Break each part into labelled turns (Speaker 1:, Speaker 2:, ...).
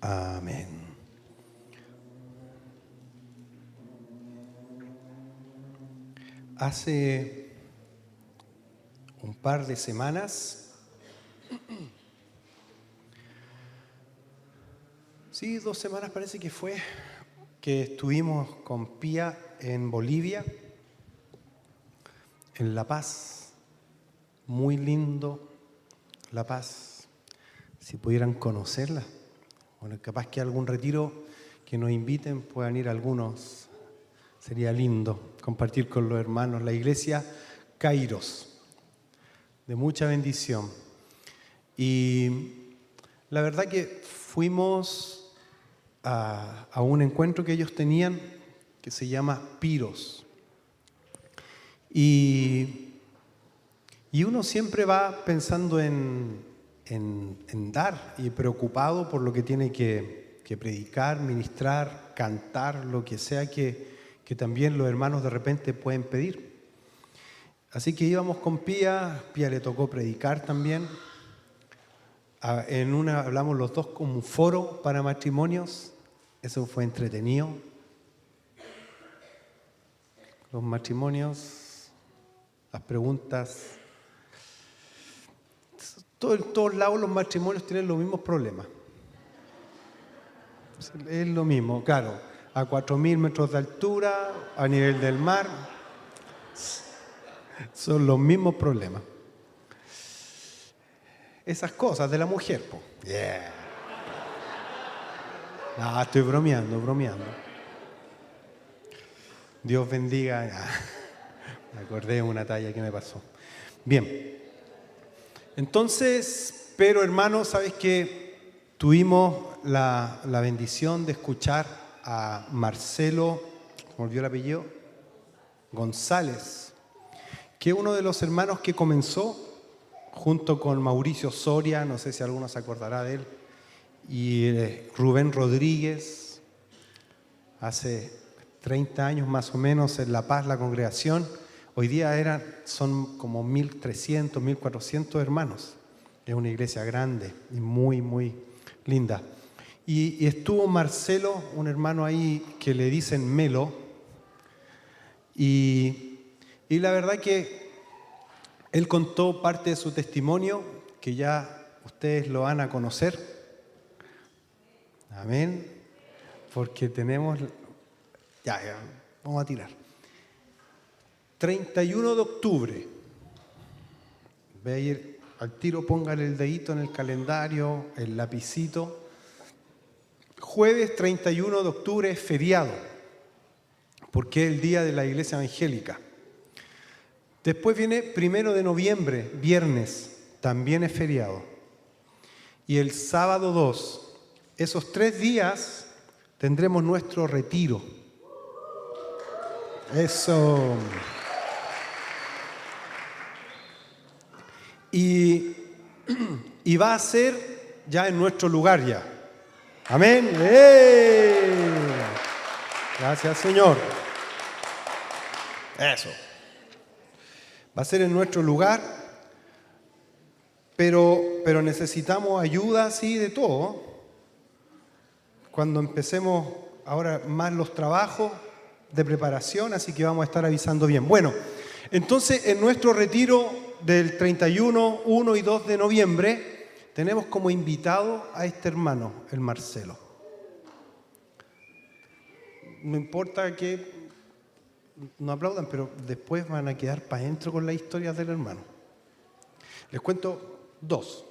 Speaker 1: Amén. Hace un par de semanas, sí, 2 semanas parece que fue, que estuvimos con Pía en Bolivia, en La Paz. Muy lindo La Paz. Si pudieran conocerla. Bueno, capaz que algún retiro que nos inviten puedan ir algunos. Sería lindo compartir con los hermanos. La iglesia Kairos, de mucha bendición. Y la verdad que fuimos a un encuentro que ellos tenían que se llama Piros. Y uno siempre va pensando en dar y preocupado por lo que tiene que predicar, ministrar, cantar, lo que sea que también los hermanos de repente pueden pedir. Así que íbamos con Pía le tocó predicar también. En una hablamos los dos como un foro para matrimonios, eso fue entretenido. Los matrimonios, las preguntas. En todos lados los matrimonios tienen los mismos problemas. Es lo mismo, claro, a 4.000 metros de altura, a nivel del mar, son los mismos problemas. Esas cosas de la mujer, po. Yeah. No, estoy bromeando. Dios bendiga. Me acordé de una talla que me pasó. Bien. Entonces, pero hermanos, ¿sabes qué? Tuvimos la bendición de escuchar a Marcelo, ¿se me olvidó el apellido? González, que es uno de los hermanos que comenzó junto con Mauricio Soria, no sé si alguno se acordará de él, y Rubén Rodríguez, hace 30 años más o menos en La Paz, la congregación. Hoy día son como 1.300, 1.400 hermanos. Es una iglesia grande y muy, muy linda. Y estuvo Marcelo, un hermano ahí que le dicen Melo. Y la verdad que él contó parte de su testimonio, que ya ustedes lo van a conocer. Amén. Porque tenemos... Ya, vamos a tirar. 31 de octubre, ve a ir al tiro, póngale el dedito en el calendario, el lapicito. Jueves 31 de octubre es feriado, porque es el día de la iglesia evangélica. Después viene 1 de noviembre, viernes, también es feriado. Y el sábado 2, esos 3 días tendremos nuestro retiro. Eso. Y va a ser ya en nuestro lugar ya. Amén. ¡Hey! Gracias, Señor. Eso. Va a ser en nuestro lugar, pero necesitamos ayuda, sí, de todo. Cuando empecemos ahora más los trabajos de preparación, así que vamos a estar avisando bien. Bueno, entonces en nuestro retiro del 31, 1 y 2 de noviembre, tenemos como invitado a este hermano, el Marcelo. No importa que no aplaudan, pero después van a quedar para adentro con las historias del hermano. Les cuento 2,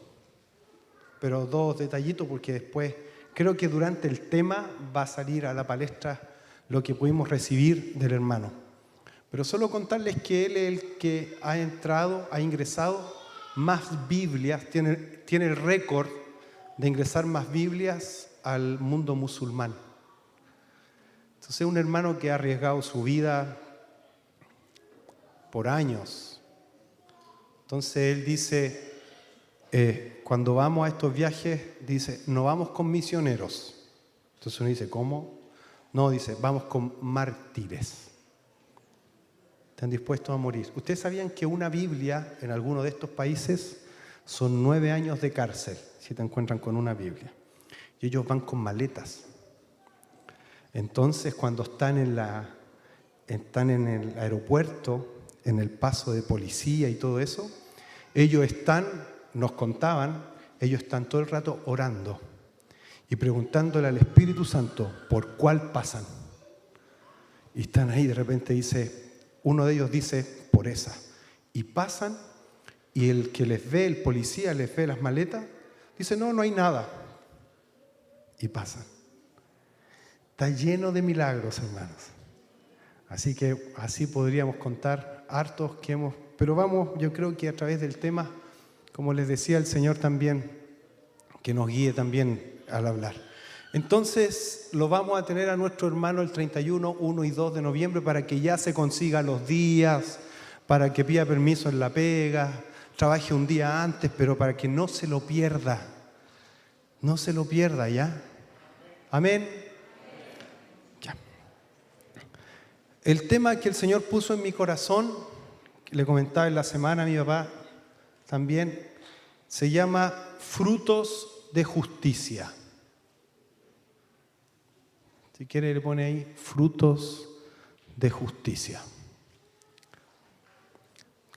Speaker 1: pero 2 detallitos porque después creo que durante el tema va a salir a la palestra lo que pudimos recibir del hermano. Pero solo contarles que él es el que ha ingresado más Biblias, tiene el récord de ingresar más Biblias al mundo musulmán. Entonces es un hermano que ha arriesgado su vida por años. Entonces él dice, cuando vamos a estos viajes, dice, no vamos con misioneros. Entonces uno dice, ¿cómo? No, dice, vamos con mártires. Están dispuestos a morir. ¿Ustedes sabían que una Biblia en alguno de estos países son 9 años de cárcel si te encuentran con una Biblia? y ellos van con maletas. Entonces, cuando están en el aeropuerto, en el paso de policía y todo eso, nos contaban, ellos están todo el rato orando y preguntándole al Espíritu Santo por cuál pasan. Y están ahí, de repente uno de ellos dice, por esa. Y pasan, y el que les ve, el policía les ve las maletas, dice, no hay nada. Y pasan. Está lleno de milagros, hermanos. Así que así podríamos contar hartos pero vamos, yo creo que a través del tema, como les decía el Señor también, que nos guíe también al hablar. Entonces lo vamos a tener a nuestro hermano el 31, 1 y 2 de noviembre para que ya se consiga los días, para que pida permiso en la pega, trabaje un día antes, pero para que no se lo pierda. No se lo pierda, ¿ya? Amén. Ya. El tema que el Señor puso en mi corazón, que le comentaba en la semana a mi papá también, se llama frutos de justicia. Si quiere le pone ahí, frutos de justicia.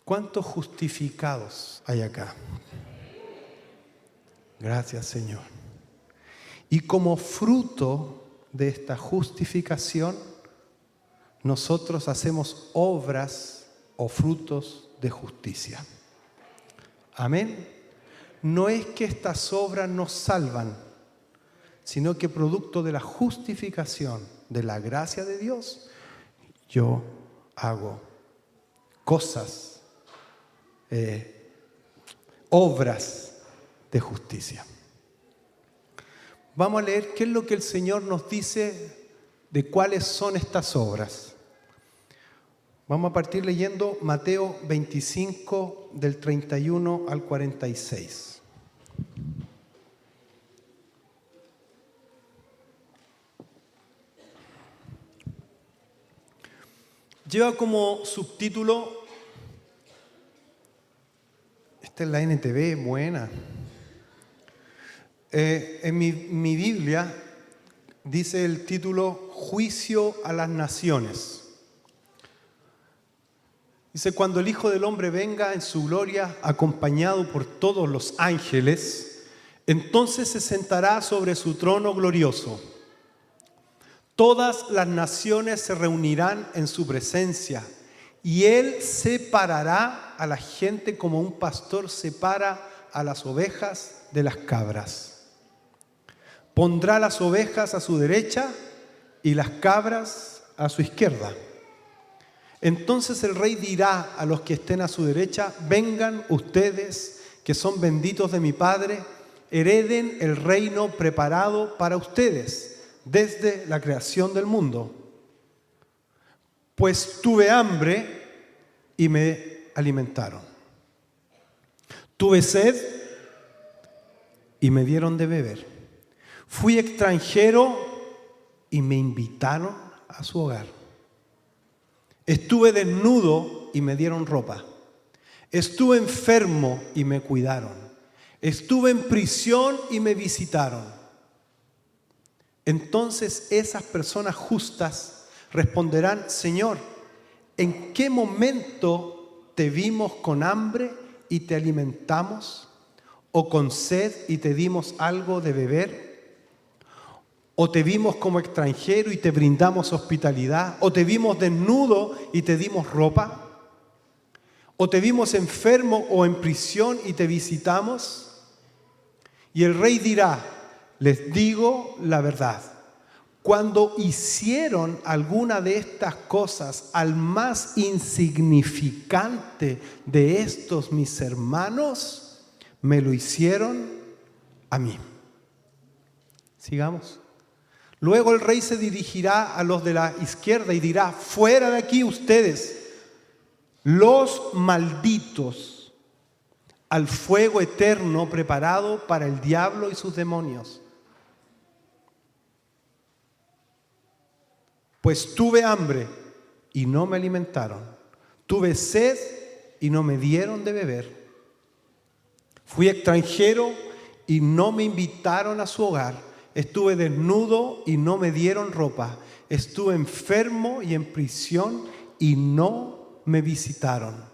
Speaker 1: ¿Cuántos justificados hay acá? Gracias, Señor. Y como fruto de esta justificación, nosotros hacemos obras o frutos de justicia. Amén. No es que estas obras nos salvan, sino que producto de la justificación, de la gracia de Dios, yo hago cosas, obras de justicia. Vamos a leer qué es lo que el Señor nos dice de cuáles son estas obras. Vamos a partir leyendo Mateo 25, del 31 al 46. Lleva como subtítulo, esta es la NTV, buena. En mi Biblia dice el título Juicio a las Naciones. Dice, cuando el Hijo del Hombre venga en su gloria acompañado por todos los ángeles, entonces se sentará sobre su trono glorioso. Todas las naciones se reunirán en su presencia y Él separará a la gente como un pastor separa a las ovejas de las cabras. Pondrá las ovejas a su derecha y las cabras a su izquierda. Entonces el rey dirá a los que estén a su derecha, vengan ustedes que son benditos de mi Padre, hereden el reino preparado para ustedes desde la creación del mundo. Pues tuve hambre y me alimentaron. Tuve sed y me dieron de beber. Fui extranjero y me invitaron a su hogar. Estuve desnudo y me dieron ropa. Estuve enfermo y me cuidaron. Estuve en prisión y me visitaron. Entonces esas personas justas responderán, Señor, ¿en qué momento te vimos con hambre y te alimentamos? ¿O con sed y te dimos algo de beber? ¿O te vimos como extranjero y te brindamos hospitalidad? ¿O te vimos desnudo y te dimos ropa? ¿O te vimos enfermo o en prisión y te visitamos? Y el rey dirá, les digo la verdad, cuando hicieron alguna de estas cosas al más insignificante de estos mis hermanos, me lo hicieron a mí. Sigamos. Luego el rey se dirigirá a los de la izquierda y dirá, fuera de aquí ustedes, los malditos, al fuego eterno preparado para el diablo y sus demonios. Pues tuve hambre y no me alimentaron. Tuve sed y no me dieron de beber. Fui extranjero y no me invitaron a su hogar. Estuve desnudo y no me dieron ropa. Estuve enfermo y en prisión y no me visitaron.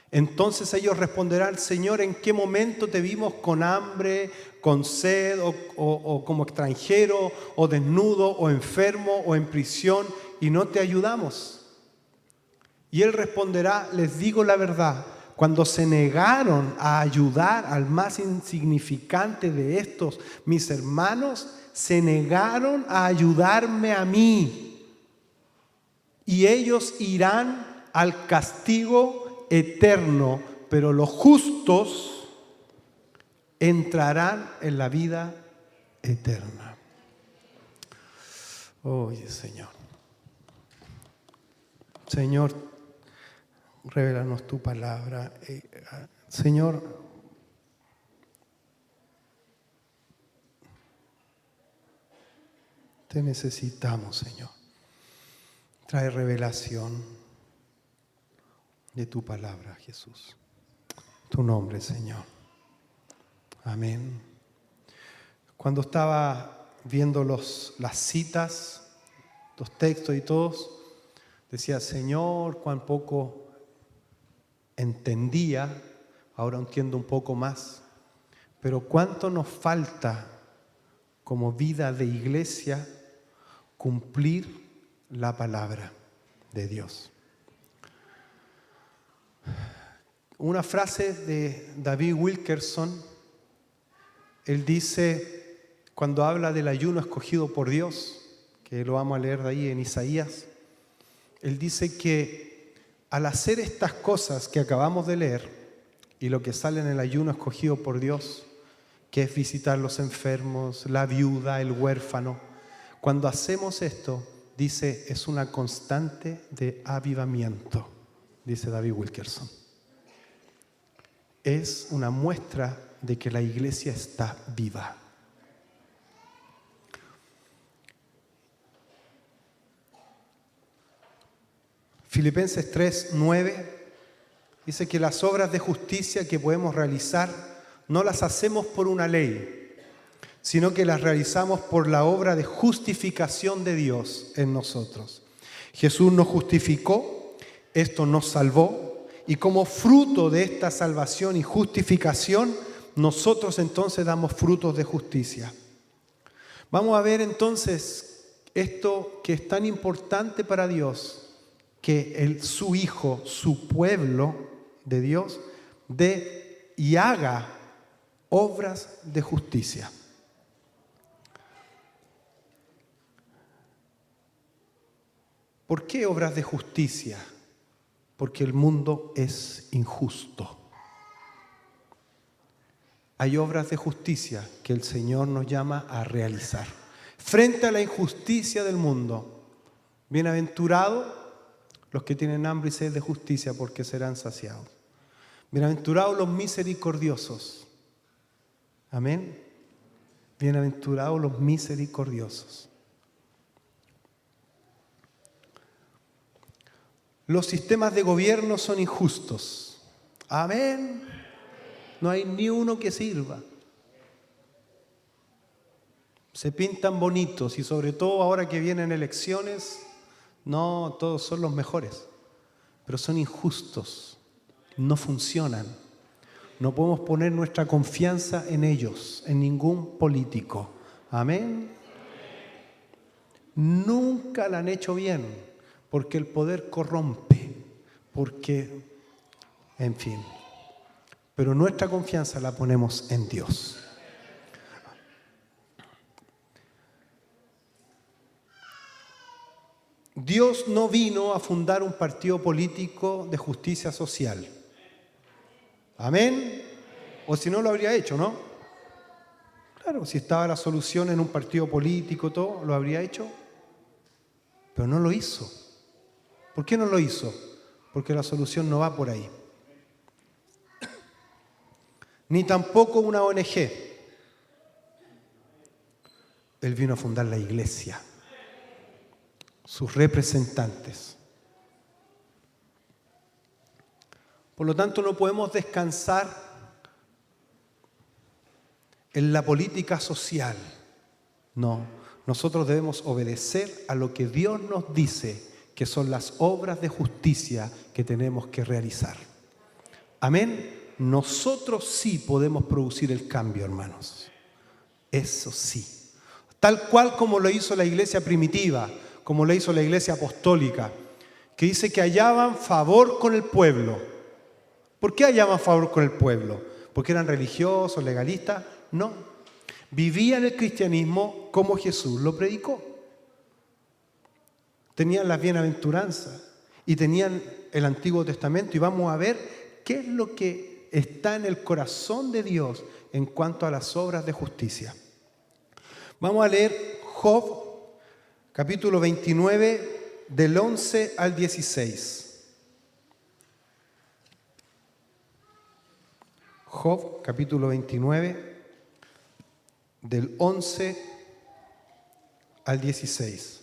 Speaker 1: Entonces ellos responderán: Señor, ¿en qué momento te vimos con hambre, con sed, o como extranjero, o desnudo, o enfermo, o en prisión, y no te ayudamos? Y Él responderá: les digo la verdad, cuando se negaron a ayudar al más insignificante de estos, mis hermanos, se negaron a ayudarme a mí. Y ellos irán al castigo eterno, pero los justos entrarán en la vida eterna. Oye, Señor. Señor, revélanos tu palabra. Señor, te necesitamos, Señor. Trae revelación de tu palabra, Jesús. Tu nombre, Señor. Amén. Cuando estaba viendo las citas, los textos y todos, decía: Señor, cuán poco entendía, ahora entiendo un poco más, pero cuánto nos falta como vida de iglesia cumplir la palabra de Dios. Una frase de David Wilkerson, él dice, cuando habla del ayuno escogido por Dios, que lo vamos a leer de ahí en Isaías, él dice que al hacer estas cosas que acabamos de leer y lo que sale en el ayuno escogido por Dios, que es visitar los enfermos, la viuda, el huérfano, cuando hacemos esto, dice, es una constante de avivamiento, dice David Wilkerson. Es una muestra de que la iglesia está viva. Filipenses 3:9 dice que las obras de justicia que podemos realizar no las hacemos por una ley, sino que las realizamos por la obra de justificación de Dios en nosotros. Jesús nos justificó, esto nos salvó, y como fruto de esta salvación y justificación, nosotros entonces damos frutos de justicia. Vamos a ver entonces esto que es tan importante para Dios, que su Hijo, su pueblo de Dios, dé y haga obras de justicia. ¿Por qué obras de justicia? Porque el mundo es injusto. Hay obras de justicia que el Señor nos llama a realizar. Frente a la injusticia del mundo, bienaventurados los que tienen hambre y sed de justicia, porque serán saciados. Bienaventurados los misericordiosos. Amén. Bienaventurados los misericordiosos. Los sistemas de gobierno son injustos. Amén. No hay ni uno que sirva. Se pintan bonitos y sobre todo ahora que vienen elecciones, no, todos son los mejores, pero son injustos, no funcionan. No podemos poner nuestra confianza en ellos, en ningún político. Amén. Nunca la han hecho bien. Porque el poder corrompe, porque, en fin. Pero nuestra confianza la ponemos en Dios. Dios no vino a fundar un partido político de justicia social. Amén. O si no, lo habría hecho, ¿no? Claro, si estaba la solución en un partido político, todo, lo habría hecho. Pero no lo hizo. ¿Por qué no lo hizo? Porque la solución no va por ahí. Ni tampoco una ONG. Él vino a fundar la iglesia. Sus representantes. Por lo tanto, no podemos descansar en la política social. No, nosotros debemos obedecer a lo que Dios nos dice, que son las obras de justicia que tenemos que realizar. Amén. Nosotros sí podemos producir el cambio, hermanos. Eso sí. Tal cual como lo hizo la iglesia primitiva, como lo hizo la iglesia apostólica, que dice que hallaban favor con el pueblo. ¿Por qué hallaban favor con el pueblo? ¿Porque eran religiosos, legalistas? No. Vivían el cristianismo como Jesús lo predicó. Tenían las bienaventuranzas y tenían el Antiguo Testamento, y vamos a ver qué es lo que está en el corazón de Dios en cuanto a las obras de justicia. Vamos a leer Job, capítulo 29, del 11 al 16. Job, capítulo 29, del 11 al 16.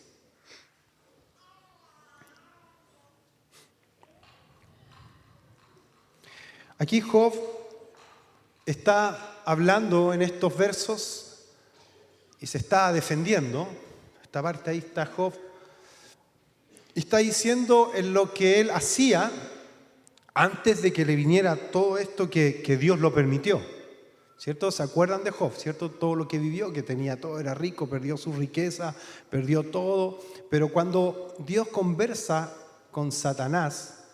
Speaker 1: Aquí Job está hablando en estos versos y se está defendiendo. Esta parte ahí está Job. Y está diciendo en lo que él hacía antes de que le viniera todo esto que Dios lo permitió. ¿Cierto? ¿Se acuerdan de Job? ¿Cierto? Todo lo que vivió, que tenía todo, era rico, perdió su riqueza, perdió todo. Pero cuando Dios conversa con Satanás,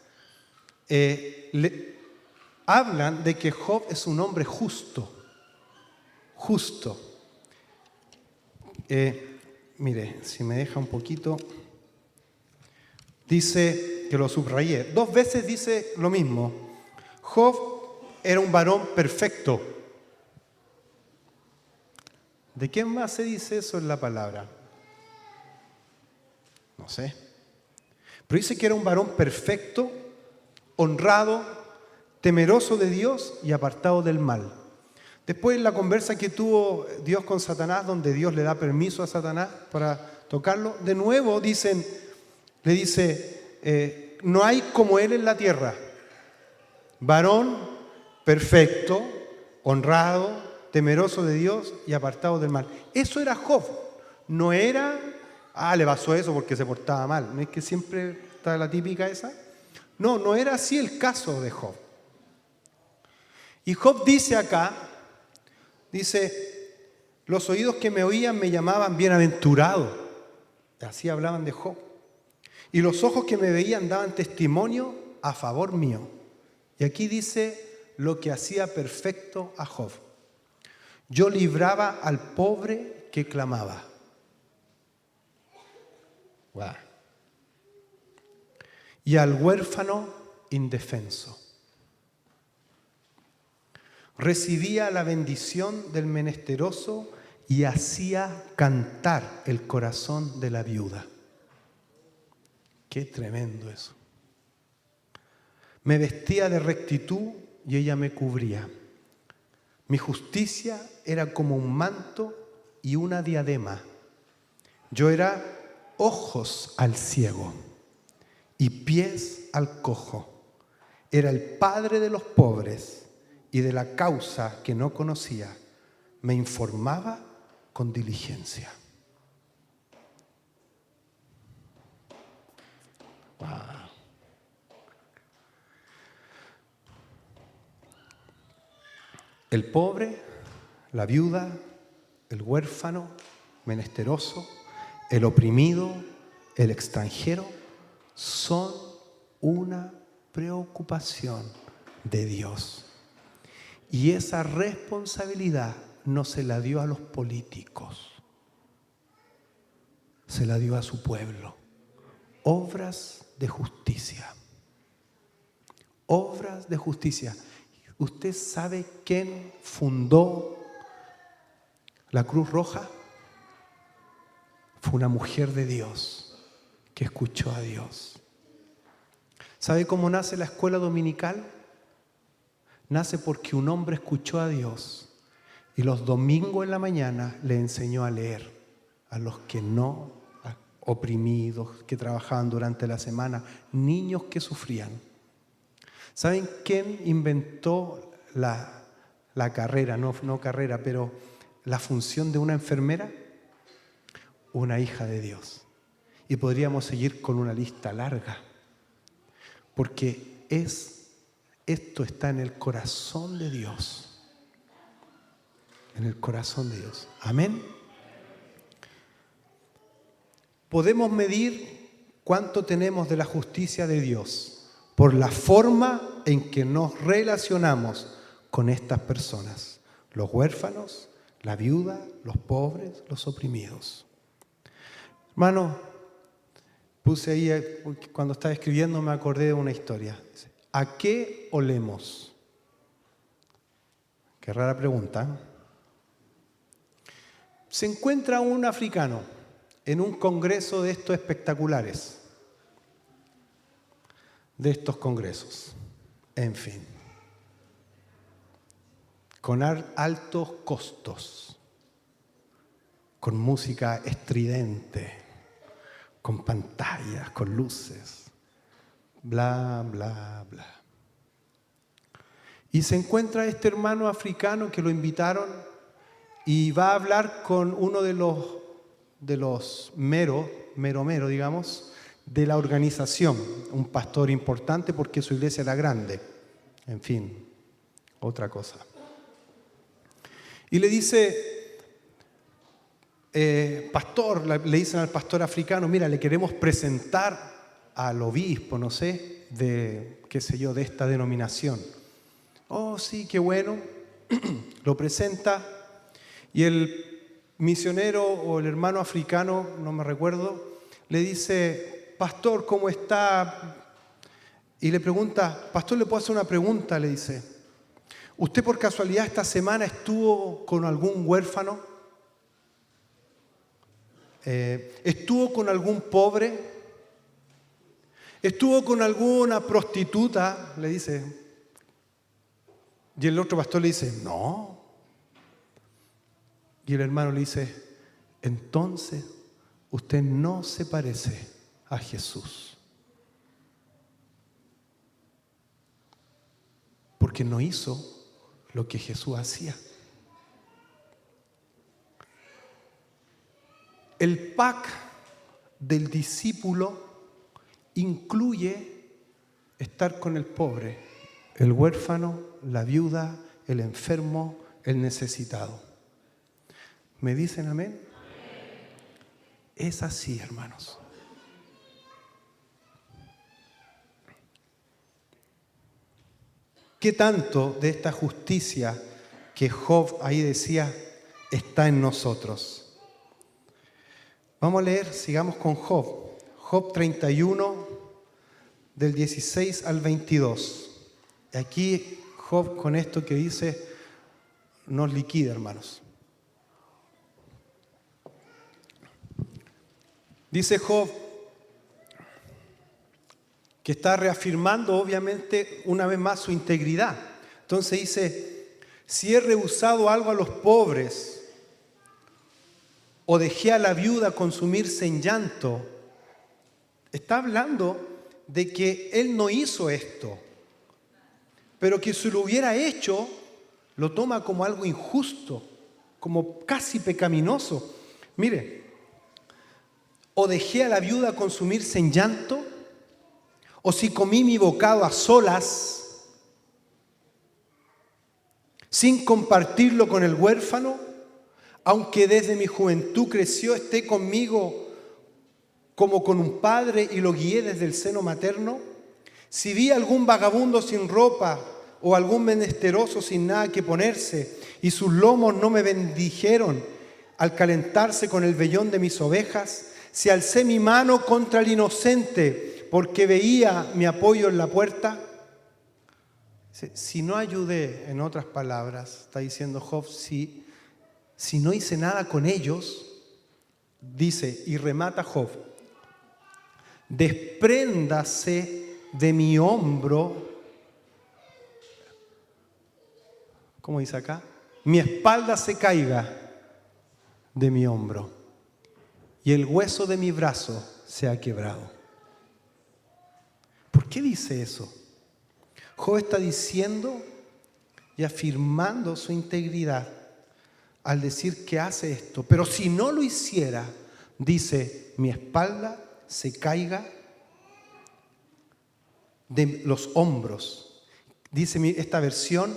Speaker 1: hablan de que Job es un hombre justo. Justo. Mire, si me deja un poquito. Dice, que lo subrayé, 2 veces dice lo mismo. Job era un varón perfecto. ¿De quién más se dice eso en la palabra? No sé. Pero dice que era un varón perfecto, honrado, temeroso de Dios y apartado del mal. Después la conversa que tuvo Dios con Satanás, donde Dios le da permiso a Satanás para tocarlo, de nuevo le dice, no hay como él en la tierra. Varón perfecto, honrado, temeroso de Dios y apartado del mal. Eso era Job. No era, le pasó eso porque se portaba mal. ¿No es que siempre está la típica esa? No, no era así el caso de Job. Y Job dice acá, dice, los oídos que me oían me llamaban bienaventurado. Así hablaban de Job. Y los ojos que me veían daban testimonio a favor mío. Y aquí dice lo que hacía perfecto a Job. Yo libraba al pobre que clamaba. Wow. Y al huérfano indefenso. Recibía la bendición del menesteroso y hacía cantar el corazón de la viuda. Qué tremendo eso. Me vestía de rectitud y ella me cubría. Mi justicia era como un manto y una diadema. Yo era ojos al ciego y pies al cojo. Era el padre de los pobres y de la causa que no conocía. Me informaba con diligencia. Wow. El pobre, la viuda, el huérfano, menesteroso, el oprimido, el extranjero, son una preocupación de Dios. Y esa responsabilidad no se la dio a los políticos, se la dio a su pueblo. Obras de justicia. Obras de justicia. ¿Usted sabe quién fundó la Cruz Roja? Fue una mujer de Dios que escuchó a Dios. ¿Sabe cómo nace la escuela dominical? Nace porque un hombre escuchó a Dios y los domingos en la mañana le enseñó a leer a los que no, oprimidos, que trabajaban durante la semana, niños que sufrían. ¿Saben quién inventó la carrera, no carrera, pero la función de una enfermera? una hija de Dios. Y podríamos seguir con una lista larga, porque esto está en el corazón de Dios. En el corazón de Dios. Amén. Podemos medir cuánto tenemos de la justicia de Dios por la forma en que nos relacionamos con estas personas. Los huérfanos, la viuda, los pobres, los oprimidos. Hermano, puse ahí, cuando estaba escribiendo me acordé de una historia. ¿A qué olemos? Qué rara pregunta. Se encuentra un africano en un congreso de estos espectaculares, de estos congresos, en fin, con altos costos, con música estridente, con pantallas, con luces, bla, bla, bla. Y se encuentra este hermano africano que lo invitaron y va a hablar con uno de los mero, digamos, de la organización, un pastor importante porque su iglesia era grande. En fin, otra cosa. Y le dice, pastor, le dicen al pastor africano, mira, le queremos presentar al obispo, no sé, de, qué sé yo, de esta denominación. Oh, sí, qué bueno. Lo presenta y el misionero o el hermano africano, no me recuerdo, le dice, pastor, ¿cómo está? Y le pregunta, pastor, ¿le puedo hacer una pregunta? Le dice, ¿usted por casualidad esta semana estuvo con algún huérfano? ¿Estuvo con algún pobre? ¿Estuvo con alguna prostituta? Le dice. Y el otro pastor le dice, no. Y el hermano le dice, entonces usted no se parece a Jesús. Porque no hizo lo que Jesús hacía. El pack del discípulo incluye estar con el pobre, el huérfano, la viuda, el enfermo, el necesitado. ¿Me dicen amén? Es así, hermanos. ¿Qué tanto de esta justicia que Job ahí decía está en nosotros? Vamos a leer, sigamos con Job. Job 31, del 16 al 22. Aquí Job con esto que dice nos liquida, hermanos. Dice Job que está reafirmando obviamente una vez más su integridad. Entonces dice, si he rehusado algo a los pobres o dejé a la viuda consumirse en llanto, está hablando de que él no hizo esto, pero que si lo hubiera hecho, lo toma como algo injusto, como casi pecaminoso. Mire, o dejé a la viuda consumirse en llanto, o si comí mi bocado a solas, sin compartirlo con el huérfano, aunque desde mi juventud creció, esté conmigo como con un padre y lo guié desde el seno materno. Si vi algún vagabundo sin ropa o algún menesteroso sin nada que ponerse y sus lomos no me bendijeron al calentarse con el vellón de mis ovejas, si alcé mi mano contra el inocente porque veía mi apoyo en la puerta, si no ayudé, en otras palabras, está diciendo Job, si no hice nada con ellos, dice y remata Job, despréndase de mi hombro, ¿cómo dice acá? Mi espalda se caiga de mi hombro y el hueso de mi brazo se ha quebrado. ¿Por qué dice eso? Job está diciendo y afirmando su integridad al decir que hace esto, pero si no lo hiciera, dice, mi espalda se caiga de los hombros. Dice esta versión,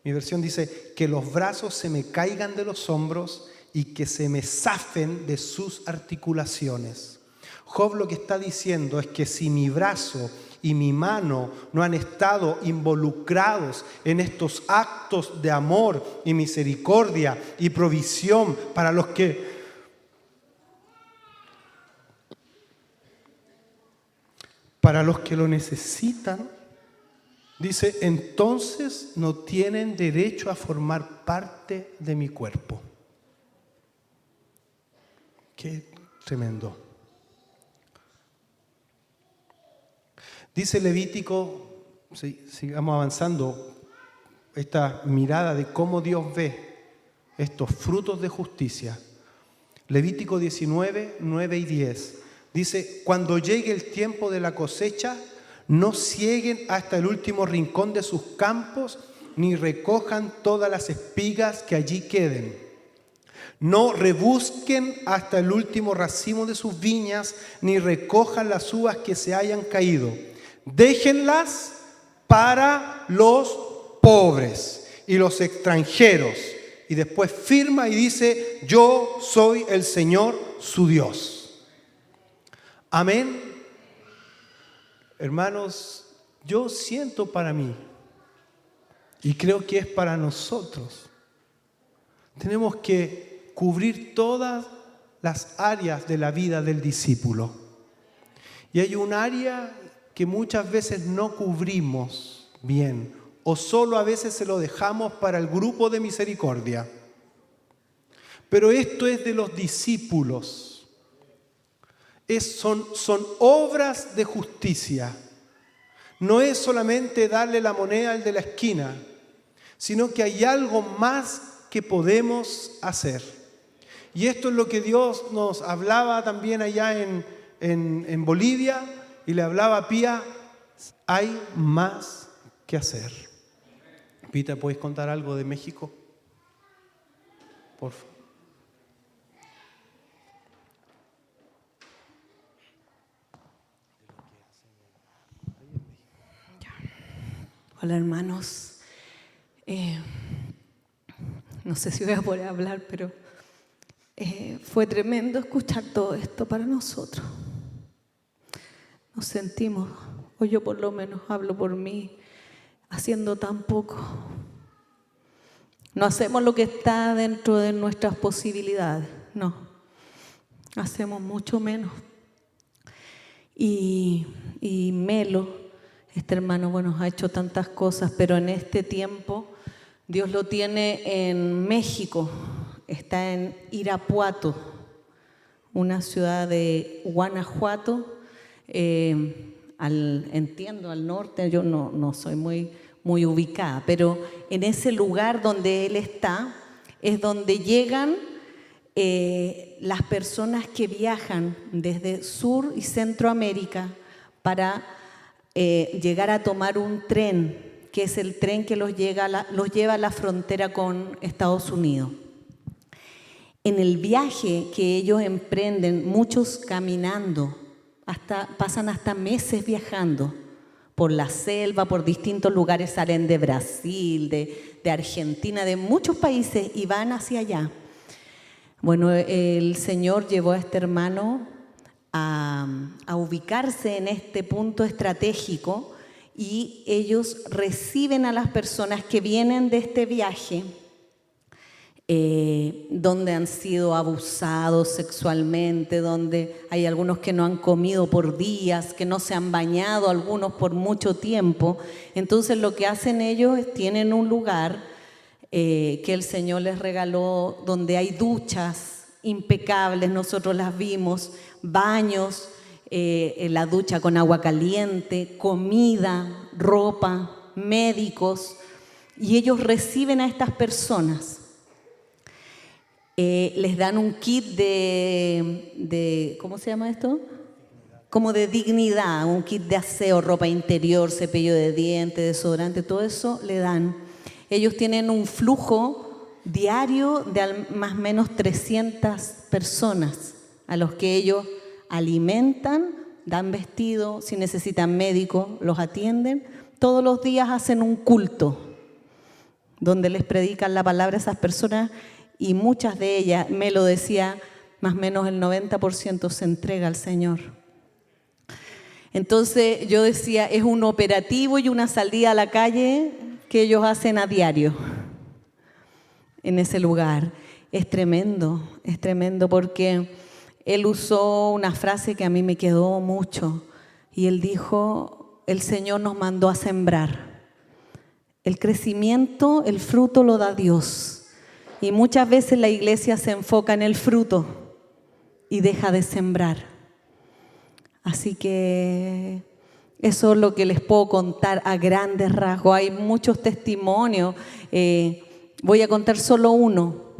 Speaker 1: mi versión dice, que los brazos se me caigan de los hombros y que se me zafen de sus articulaciones. Job lo que está diciendo es que si mi brazo y mi mano no han estado involucrados en estos actos de amor y misericordia y provisión para los que lo necesitan, dice, entonces no tienen derecho a formar parte de mi cuerpo. Qué tremendo. Dice Levítico, sigamos avanzando, esta mirada de cómo Dios ve estos frutos de justicia. Levítico 19, 9 y 10. Dice, cuando llegue el tiempo de la cosecha, no cieguen hasta el último rincón de sus campos, ni recojan todas las espigas que allí queden. No rebusquen hasta el último racimo de sus viñas, ni recojan las uvas que se hayan caído. Déjenlas para los pobres y los extranjeros. Y después firma y dice, yo soy el Señor su Dios. Amén. Hermanos, yo siento para mí, y creo que es para nosotros, tenemos que cubrir todas las áreas de la vida del discípulo. Y hay un área que muchas veces no cubrimos bien, o solo a veces se lo dejamos para el grupo de misericordia. Pero esto es de los discípulos. Son obras de justicia. No es solamente darle la moneda al de la esquina, sino que hay algo más que podemos hacer. Y esto es lo que Dios nos hablaba también allá en Bolivia, y le hablaba a Pía, hay más que hacer. Pita, ¿puedes contar algo de México? Por favor.
Speaker 2: Hola hermanos, no sé si voy a poder hablar, pero fue tremendo escuchar todo esto para nosotros. Nos sentimos, o yo por lo menos hablo por mí, haciendo tan poco. No hacemos lo que está dentro de nuestras posibilidades, no, hacemos mucho menos. Y Melo, este hermano, bueno, ha hecho tantas cosas, pero en este tiempo Dios lo tiene en México, está en Irapuato, una ciudad de Guanajuato, entiendo, al norte, yo no soy muy ubicada, pero en ese lugar donde él está es donde llegan las personas que viajan desde Sur y Centroamérica para llegar a tomar un tren, que es el tren que los lleva a la frontera con Estados Unidos. En el viaje que ellos emprenden, muchos caminando, pasan hasta meses viajando por la selva, por distintos lugares, salen de Brasil, de Argentina, de muchos países y van hacia allá. Bueno, el Señor llevó a este hermano a ubicarse en este punto estratégico y ellos reciben a las personas que vienen de este viaje donde han sido abusados sexualmente, donde hay algunos que no han comido por días, que no se han bañado, algunos por mucho tiempo. Entonces lo que hacen ellos es tienen un lugar que el Señor les regaló, donde hay duchas impecables, nosotros las vimos, baños, la ducha con agua caliente, comida, ropa, médicos, y ellos reciben a estas personas. Les dan un kit de ¿cómo se llama esto? Como de dignidad, un kit de aseo, ropa interior, cepillo de dientes, desodorante, todo eso le dan. Ellos tienen un flujo diario de más o menos 300 personas a los que ellos alimentan, dan vestido, si necesitan médico, los atienden. Todos los días hacen un culto donde les predican la palabra a esas personas y muchas de ellas, me lo decía, más o menos el 90% se entrega al Señor. Entonces yo decía, es un operativo y una salida a la calle que ellos hacen a diario en ese lugar. Es tremendo porque él usó una frase que a mí me quedó mucho y él dijo, el Señor nos mandó a sembrar. El crecimiento, el fruto lo da Dios y muchas veces la iglesia se enfoca en el fruto y deja de sembrar. Así que eso es lo que les puedo contar a grandes rasgos. Hay muchos testimonios. Voy a contar solo uno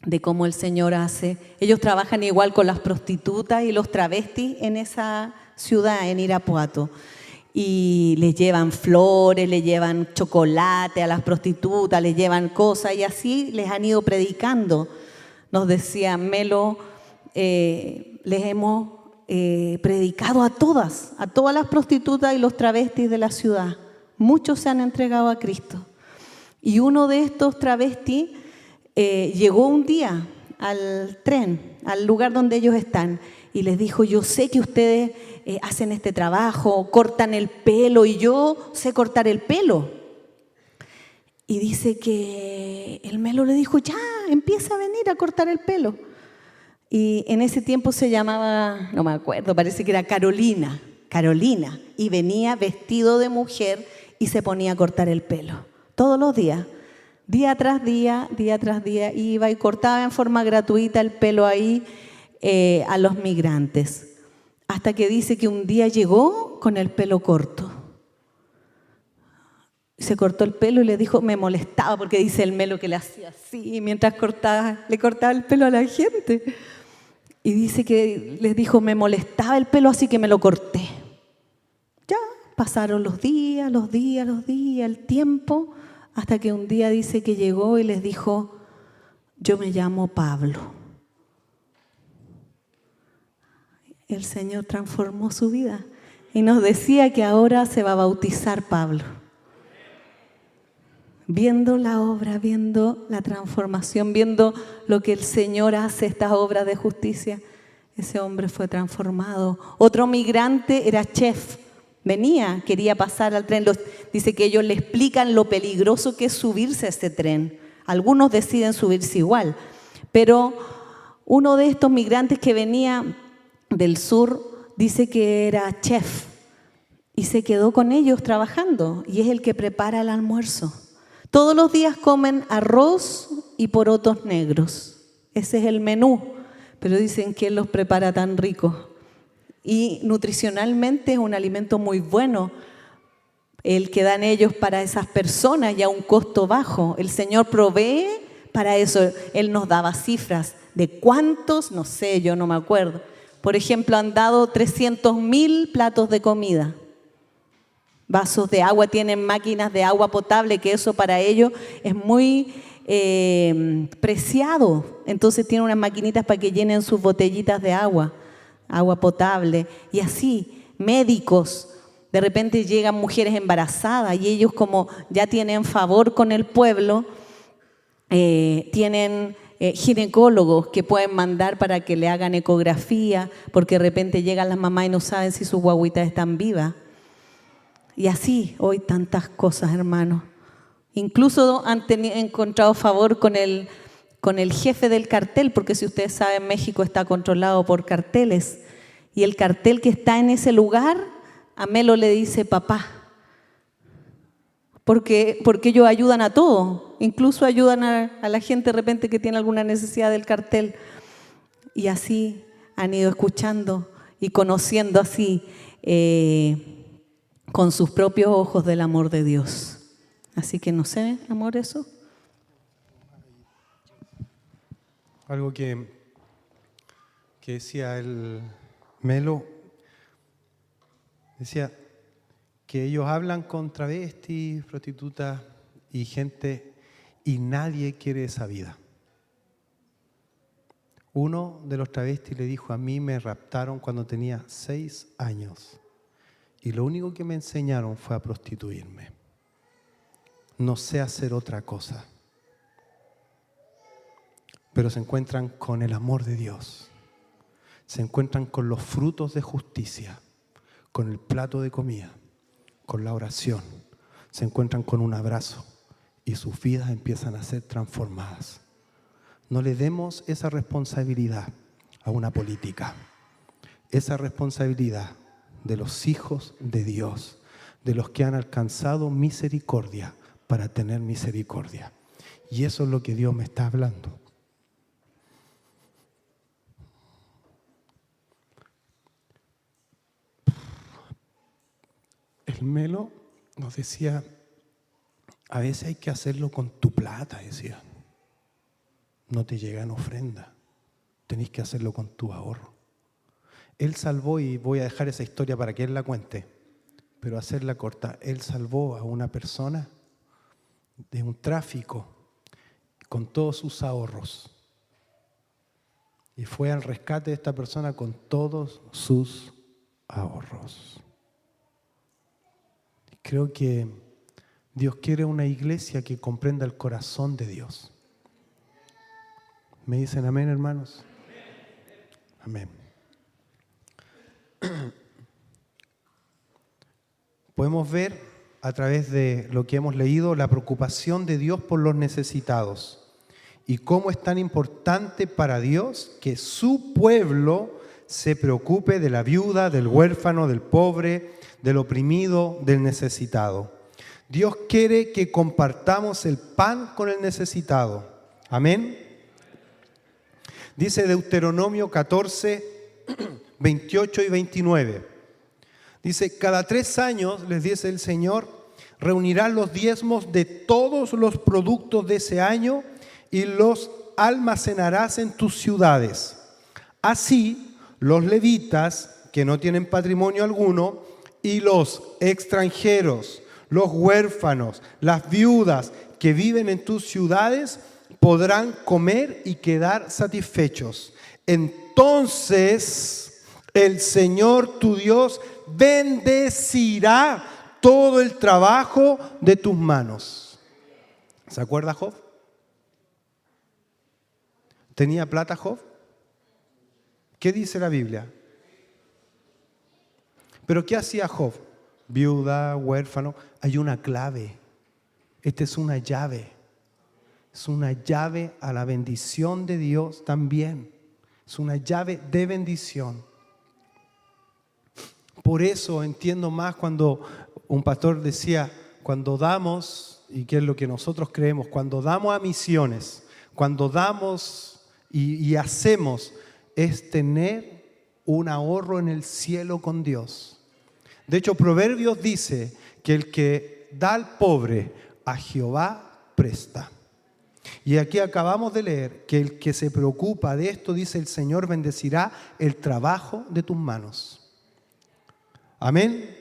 Speaker 2: de cómo el Señor hace. Ellos trabajan igual con las prostitutas y los travestis en esa ciudad, en Irapuato. Y les llevan flores, les llevan chocolate a las prostitutas, les llevan cosas y así les han ido predicando. Nos decía Melo, les hemos predicado a todas las prostitutas y los travestis de la ciudad. Muchos se han entregado a Cristo. Y uno de estos travestis llegó un día al tren, al lugar donde ellos están, y les dijo, yo sé que ustedes hacen este trabajo, cortan el pelo, y yo sé cortar el pelo. Y dice que el Melo le dijo, ya, empieza a venir a cortar el pelo. Y en ese tiempo se llamaba, no me acuerdo, parece que era Carolina, y venía vestido de mujer y se ponía a cortar el pelo. Todos los días, día tras día, iba y cortaba en forma gratuita el pelo ahí a los migrantes. Hasta que dice que un día llegó con el pelo corto. Se cortó el pelo y le dijo, me molestaba, porque dice el Melo que le hacía así mientras le cortaba el pelo a la gente. Y dice que les dijo, me molestaba el pelo, así que me lo corté. Ya, pasaron los días, el tiempo, hasta que un día dice que llegó y les dijo, yo me llamo Pablo. El Señor transformó su vida y nos decía que ahora se va a bautizar Pablo. Viendo la obra, viendo la transformación, viendo lo que el Señor hace, estas obras de justicia, ese hombre fue transformado. Otro migrante era chef, quería pasar al tren. Dice que ellos le explican lo peligroso que es subirse a ese tren. Algunos deciden subirse igual, pero uno de estos migrantes que venía del sur dice que era chef y se quedó con ellos trabajando y es el que prepara el almuerzo. Todos los días comen arroz y porotos negros. Ese es el menú, pero dicen que él los prepara tan ricos. Y nutricionalmente es un alimento muy bueno el que dan ellos para esas personas y a un costo bajo. El Señor provee para eso. Él nos daba cifras de cuántos, no sé, yo no me acuerdo. Por ejemplo, han dado 300.000 platos de comida. Vasos de agua, tienen máquinas de agua potable, que eso para ellos es muy preciado. Entonces tienen unas maquinitas para que llenen sus botellitas de agua potable. Y así, médicos, de repente llegan mujeres embarazadas y ellos como ya tienen favor con el pueblo, tienen ginecólogos que pueden mandar para que le hagan ecografía, porque de repente llegan las mamás y no saben si sus guaguitas están vivas. Y así, hoy tantas cosas, hermanos. Incluso han encontrado favor con el jefe del cartel, porque si ustedes saben, México está controlado por carteles. Y el cartel que está en ese lugar, a Melo le dice papá. Porque ellos ayudan a todo. Incluso ayudan a la gente de repente que tiene alguna necesidad del cartel. Y así han ido escuchando y conociendo así con sus propios ojos del amor de Dios. Así que no sé, amor, eso.
Speaker 1: Algo que decía el Melo, decía que ellos hablan con travestis, prostitutas y gente y nadie quiere esa vida. Uno de los travestis le dijo: a mí me raptaron cuando tenía 6 años y lo único que me enseñaron fue a prostituirme. No sé hacer otra cosa. Pero se encuentran con el amor de Dios. Se encuentran con los frutos de justicia, con el plato de comida, con la oración. Se encuentran con un abrazo y sus vidas empiezan a ser transformadas. No le demos esa responsabilidad a una política. Esa responsabilidad de los hijos de Dios, de los que han alcanzado misericordia para tener misericordia. Y eso es lo que Dios me está hablando. El Melo nos decía: a veces hay que hacerlo con tu plata, decía. No te llega en ofrenda, tenés que hacerlo con tu ahorro. Él salvó, y voy a dejar esa historia para que él la cuente, pero hacerla corta. Él salvó a una persona de un tráfico con todos sus ahorros. Y fue al rescate de esta persona con todos sus ahorros. Creo que Dios quiere una iglesia que comprenda el corazón de Dios. ¿Me dicen amén, hermanos? Amén. Podemos ver a través de lo que hemos leído la preocupación de Dios por los necesitados y cómo es tan importante para Dios que su pueblo se preocupe de la viuda, del huérfano, del pobre, del oprimido, del necesitado. Dios quiere que compartamos el pan con el necesitado. Amén. Dice Deuteronomio 14, 28 y 29. Dice: cada 3 años, les dice el Señor, reunirás los diezmos de todos los productos de ese año y los almacenarás en tus ciudades. Así, los levitas, que no tienen patrimonio alguno, y los extranjeros, los huérfanos, las viudas que viven en tus ciudades, podrán comer y quedar satisfechos. Entonces el Señor tu Dios bendecirá todo el trabajo de tus manos. ¿Se acuerda Job? ¿Tenía plata Job? ¿Qué dice la Biblia? ¿Pero qué hacía Job? Viuda, huérfano. Hay una clave. Esta es una llave. Es una llave a la bendición de Dios también. Es una llave de bendición. Por eso entiendo más cuando un pastor decía: cuando damos, y que es lo que nosotros creemos, cuando damos a misiones, cuando damos y hacemos, es tener un ahorro en el cielo con Dios. De hecho, Proverbios dice que el que da al pobre, a Jehová presta. Y aquí acabamos de leer que el que se preocupa de esto, dice el Señor, bendecirá el trabajo de tus manos. Amén.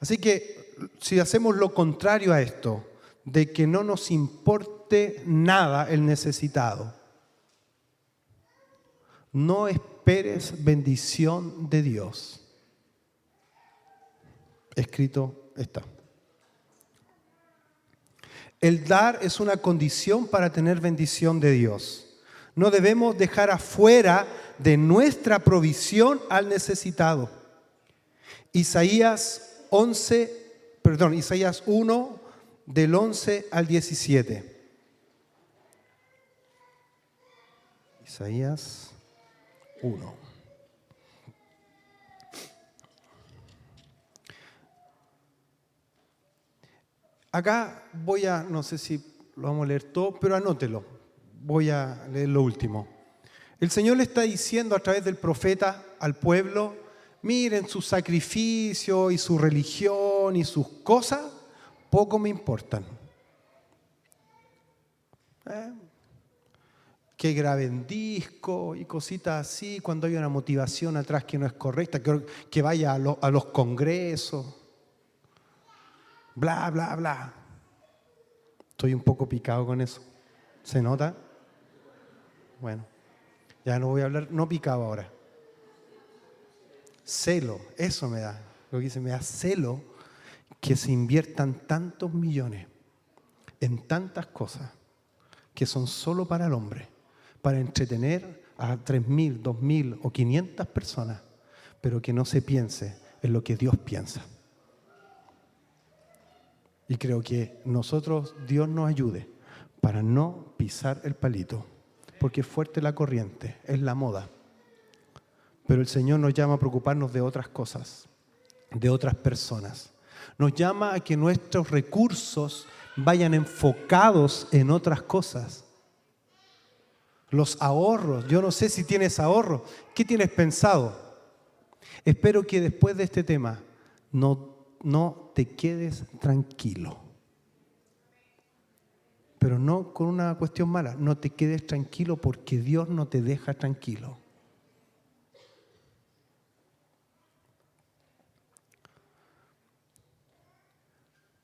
Speaker 1: Así que si hacemos lo contrario a esto, de que no nos importe nada el necesitado, no esperes bendición de Dios. Escrito está. El dar es una condición para tener bendición de Dios. No debemos dejar afuera de nuestra provisión al necesitado. Isaías 1, del 11 al 17. Isaías 1. Acá voy a, no sé si lo vamos a leer todo, pero anótelo. Voy a leer lo último. El Señor le está diciendo a través del profeta al pueblo: miren, su sacrificio y su religión y sus cosas, poco me importan. Que graben discos y cositas así, cuando hay una motivación atrás que no es correcta, que vaya a los congresos. Bla, bla, bla. Estoy un poco picado con eso. ¿Se nota? Bueno. Ya no voy a hablar, no picaba ahora. Celo, eso me da. Lo que dice, me da celo que se inviertan tantos millones en tantas cosas que son solo para el hombre, para entretener a 3.000, 2.000 o 500 personas, pero que no se piense en lo que Dios piensa. Y creo que nosotros, Dios nos ayude para no pisar el palito, porque es fuerte la corriente, es la moda. Pero el Señor nos llama a preocuparnos de otras cosas, de otras personas. Nos llama a que nuestros recursos vayan enfocados en otras cosas. Los ahorros, yo no sé si tienes ahorros. ¿Qué tienes pensado? Espero que después de este tema no te quedes tranquilo. Pero no con una cuestión mala, no te quedes tranquilo porque Dios no te deja tranquilo.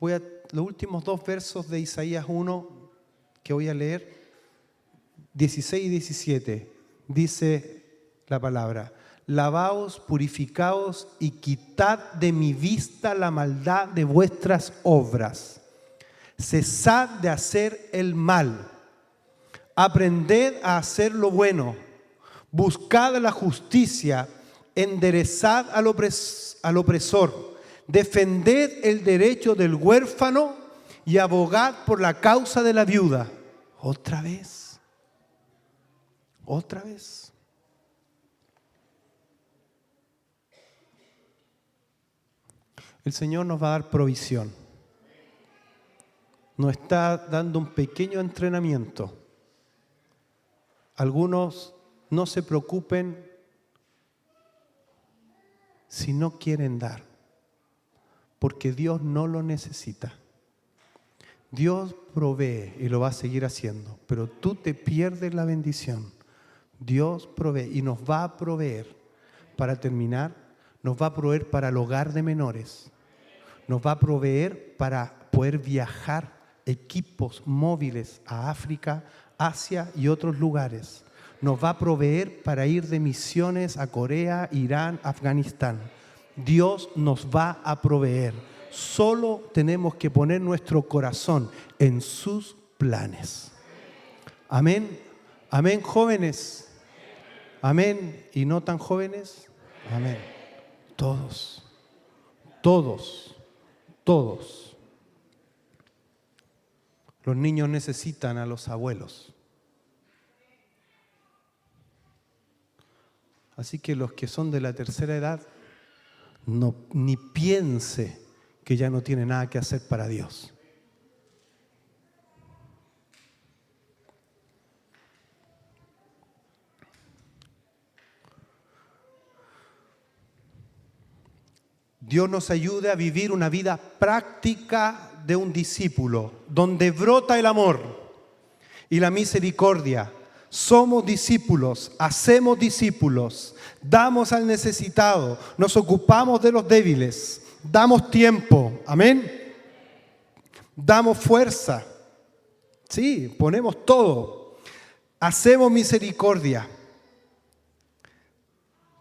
Speaker 1: Los últimos 2 versos de Isaías 1 que voy a leer, 16 y 17, dice la palabra: lavaos, purificaos y quitad de mi vista la maldad de vuestras obras. Cesad de hacer el mal, aprended a hacer lo bueno, buscad la justicia, enderezad al opresor, defended el derecho del huérfano y abogad por la causa de la viuda. Otra vez. El Señor nos va a dar provisión. Nos está dando un pequeño entrenamiento. Algunos no se preocupen si no quieren dar, porque Dios no lo necesita. Dios provee y lo va a seguir haciendo, pero tú te pierdes la bendición. Dios provee y nos va a proveer. Para terminar, nos va a proveer para el hogar de menores. Nos va a proveer para poder viajar equipos móviles a África, Asia y otros lugares. Nos va a proveer para ir de misiones a Corea, Irán, Afganistán. Dios nos va a proveer. Solo tenemos que poner nuestro corazón en sus planes. Amén. Amén, jóvenes. Amén. ¿Y no tan jóvenes? Amén. Todos. Los niños necesitan a los abuelos. Así que los que son de la tercera edad, ni piense que ya no tiene nada que hacer para Dios. Dios nos ayude a vivir una vida práctica de un discípulo, donde brota el amor y la misericordia. Somos discípulos, hacemos discípulos, damos al necesitado, nos ocupamos de los débiles, damos tiempo, amén. Damos fuerza, sí, ponemos todo, hacemos misericordia,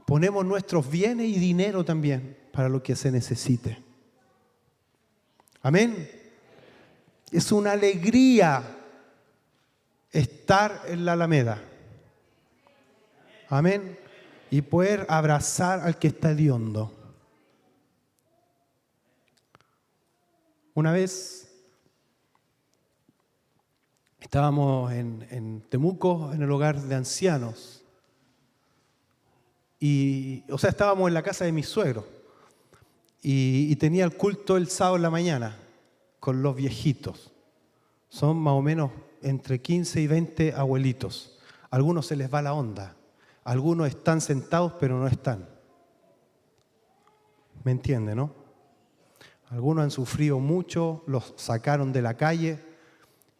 Speaker 1: ponemos nuestros bienes y dinero también para lo que se necesite. Amén. Es una alegría estar en la Alameda. Amén. Y poder abrazar al que está hediondo. Una vez estábamos en Temuco, en el hogar de ancianos. Estábamos en la casa de mis suegros. Y tenía el culto el sábado en la mañana con los viejitos. Son más o menos entre 15 y 20 abuelitos. A algunos se les va la onda. Algunos están sentados pero no están. ¿Me entiende, no? Algunos han sufrido mucho, los sacaron de la calle.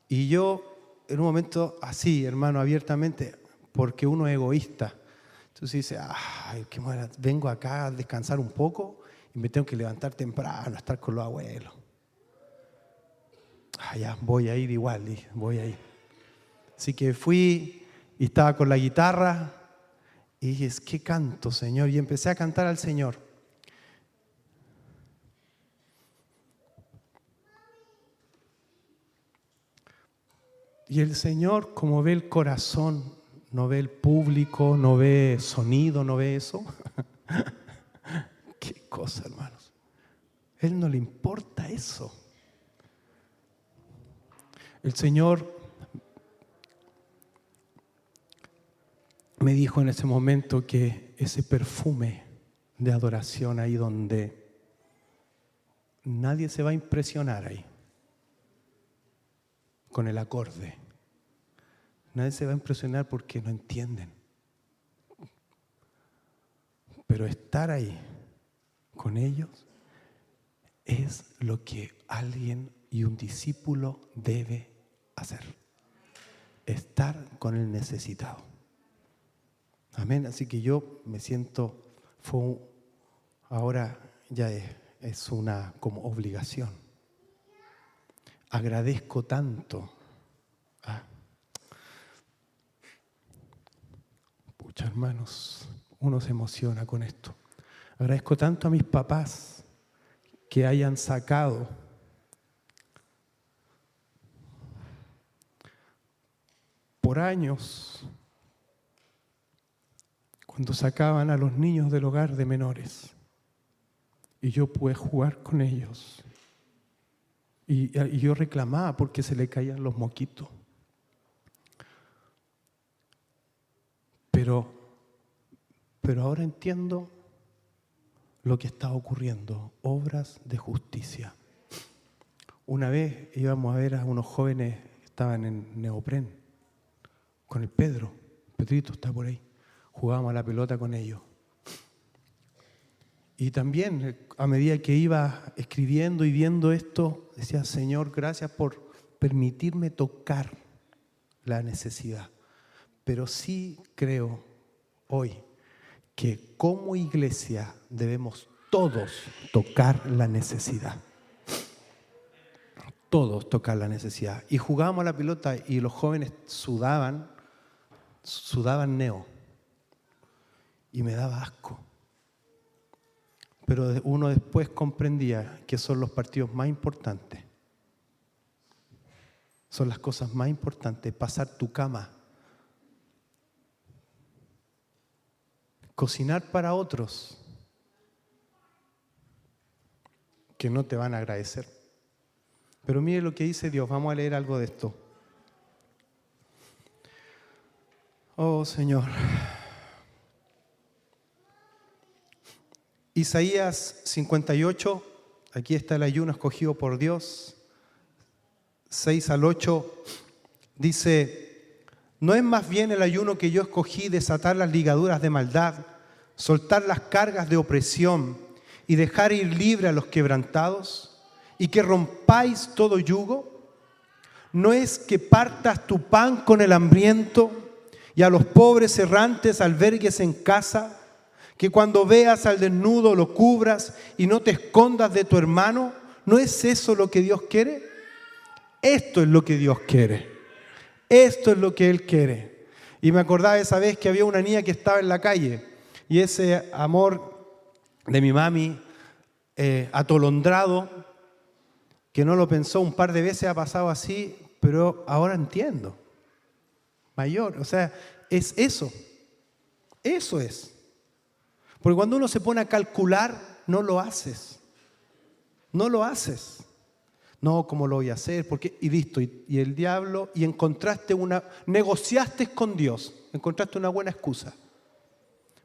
Speaker 1: Y yo, en un momento así, hermano, abiertamente, porque uno es egoísta. Entonces dice, vengo acá a descansar un poco y me tengo que levantar temprano, a estar con los abuelos. Ya, voy a ir igual, voy a ir. Así que fui y estaba con la guitarra Y es que canto, Señor. Y empecé a cantar al Señor. Y el Señor, como ve el corazón, no ve el público, no ve sonido, no ve eso. Qué cosa, hermanos. A Él no le importa eso. El Señor me dijo en ese momento que ese perfume de adoración ahí donde nadie se va a impresionar ahí con el acorde. Nadie se va a impresionar porque no entienden. Pero estar ahí con ellos es lo que alguien y un discípulo debe hacer. Estar con el necesitado. Amén. Así que yo me siento, ahora ya es una como obligación. Agradezco tanto. Pucha, hermanos, uno se emociona con esto. Agradezco tanto a mis papás que hayan sacado por años, cuando sacaban a los niños del hogar de menores, y yo pude jugar con ellos. Y yo reclamaba porque se le caían los moquitos. Pero ahora entiendo lo que está ocurriendo, obras de justicia. Una vez íbamos a ver a unos jóvenes que estaban en neopren, con el Pedrito está por ahí, jugábamos a la pelota con ellos. Y también a medida que iba escribiendo y viendo esto, decía, Señor, gracias por permitirme tocar la necesidad. Pero sí creo hoy que como iglesia debemos todos tocar la necesidad. Todos tocar la necesidad. Y jugábamos a la pelota y los jóvenes sudaban neo. Y me daba asco. Pero uno después comprendía que son los partidos más importantes. Son las cosas más importantes. Pasar tu cama. Cocinar para otros que no te van a agradecer. Pero mire lo que dice Dios. Vamos a leer algo de esto. Oh, Señor. Isaías 58, aquí está el ayuno escogido por Dios, 6 al 8, dice, ¿no es más bien el ayuno que yo escogí desatar las ligaduras de maldad, soltar las cargas de opresión y dejar ir libre a los quebrantados y que rompáis todo yugo? ¿No es que partas tu pan con el hambriento y a los pobres errantes albergues en casa? Que cuando veas al desnudo lo cubras y no te escondas de tu hermano. ¿No es eso lo que Dios quiere? Esto es lo que Dios quiere. Esto es lo que Él quiere. Y me acordaba esa vez que había una niña que estaba en la calle y ese amor de mi mami atolondrado, que no lo pensó un par de veces, ha pasado así, pero ahora entiendo. Mayor, o sea, es eso. Eso es. Porque cuando uno se pone a calcular, no lo haces. No lo haces. No, ¿cómo lo voy a hacer? Porque, y listo, y el diablo, y negociaste con Dios, encontraste una buena excusa.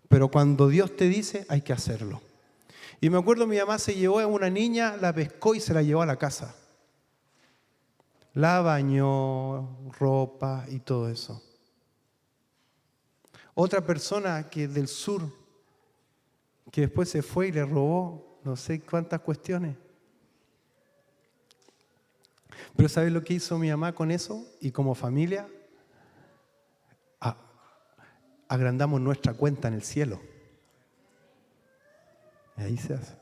Speaker 1: Pero cuando Dios te dice, hay que hacerlo. Y me acuerdo, mi mamá se llevó a una niña, la pescó y se la llevó a la casa. La bañó, ropa y todo eso. Otra persona que del sur, que después se fue y le robó no sé cuántas cuestiones. Pero ¿sabes lo que hizo mi mamá con eso? Y como familia, agrandamos nuestra cuenta en el cielo. Y ahí se hace.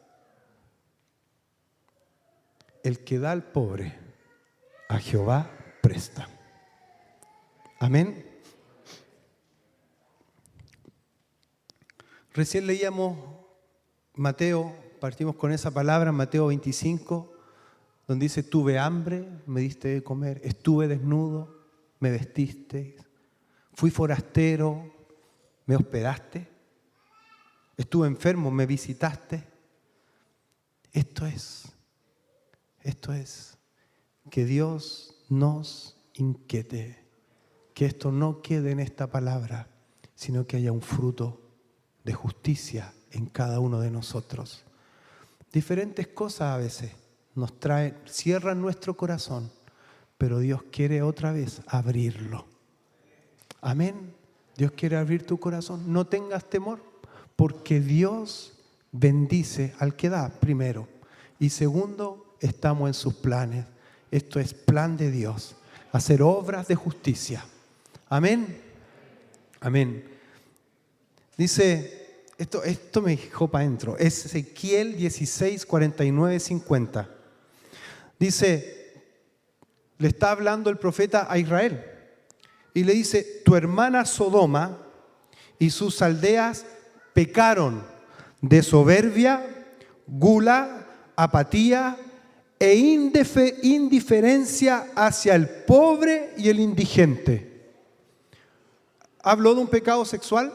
Speaker 1: El que da al pobre, a Jehová presta. Amén. Recién leíamos Mateo, partimos con esa palabra, Mateo 25, donde dice, tuve hambre, me diste de comer, estuve desnudo, me vestiste, fui forastero, me hospedaste, estuve enfermo, me visitaste. Esto es que Dios nos inquiete, que esto no quede en esta palabra, sino que haya un fruto de justicia en cada uno de nosotros. Diferentes cosas a veces nos traen, cierran nuestro corazón, pero Dios quiere otra vez abrirlo. Amén. Dios quiere abrir tu corazón. No tengas temor, porque Dios bendice al que da, primero. Y segundo, estamos en sus planes. Esto es plan de Dios, hacer obras de justicia. Amén. Amén. Dice, esto me dejó para adentro, es Ezequiel 16, 49, 50. Dice, le está hablando el profeta a Israel y le dice, tu hermana Sodoma y sus aldeas pecaron de soberbia, gula, apatía e indiferencia hacia el pobre y el indigente. ¿Habló de un pecado sexual?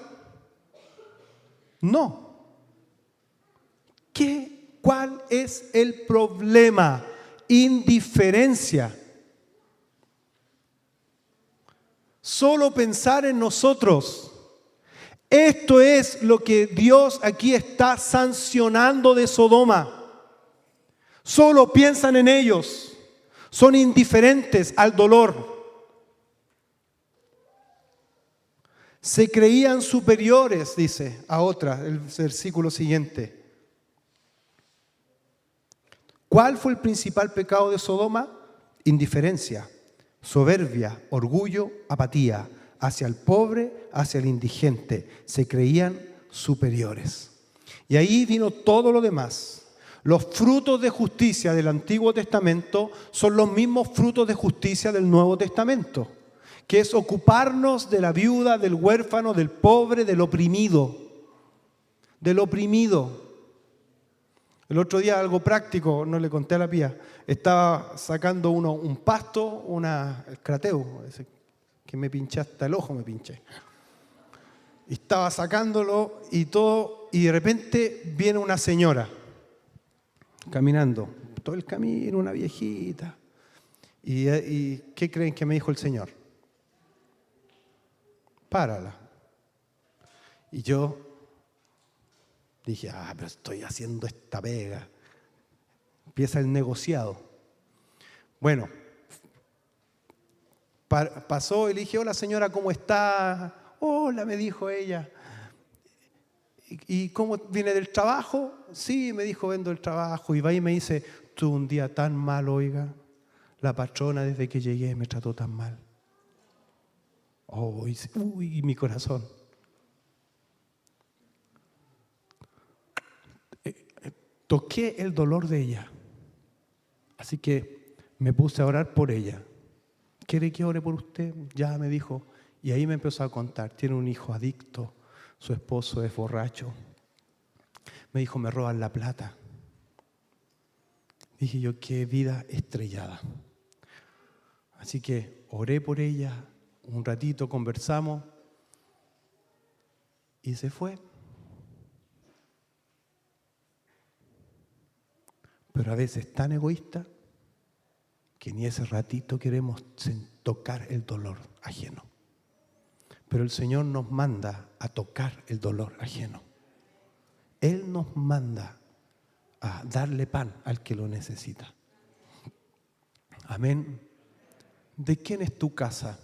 Speaker 1: No. ¿Cuál es el problema? Indiferencia. Solo pensar en nosotros. Esto es lo que Dios aquí está sancionando de Sodoma. Solo piensan en ellos. Son indiferentes al dolor. Se creían superiores, dice a otra, el versículo siguiente. ¿Cuál fue el principal pecado de Sodoma? Indiferencia, soberbia, orgullo, apatía, hacia el pobre, hacia el indigente. Se creían superiores. Y ahí vino todo lo demás. Los frutos de justicia del Antiguo Testamento son los mismos frutos de justicia del Nuevo Testamento, que es ocuparnos de la viuda, del huérfano, del pobre, del oprimido. Del oprimido. El otro día, algo práctico, no le conté a la Pía, estaba sacando un pasto, el crateo, ese que me pinché hasta el ojo, me pinché. Y estaba sacándolo y todo, y de repente viene una señora caminando, todo el camino, una viejita. ¿Y qué creen que me dijo el Señor? Párala. Y yo dije, pero estoy haciendo esta pega. Empieza el negociado. Bueno, pasó y le dije, hola señora, ¿cómo está? Hola, me dijo ella. ¿Y cómo viene del trabajo? Sí, me dijo, vengo del trabajo. Y va y me dice, tuve un día tan mal, oiga. La patrona desde que llegué me trató tan mal. Uy, mi corazón. Toqué el dolor de ella. Así que me puse a orar por ella. ¿Quiere que ore por usted? Ya me dijo. Y ahí me empezó a contar. Tiene un hijo adicto. Su esposo es borracho. Me dijo, me roban la plata. Dije yo, qué vida estrellada. Así que oré por ella. Un ratito conversamos. Y se fue. Pero a veces tan egoísta que ni ese ratito queremos tocar el dolor ajeno. Pero el Señor nos manda a tocar el dolor ajeno. Él nos manda a darle pan al que lo necesita. Amén. ¿De quién es tu casa?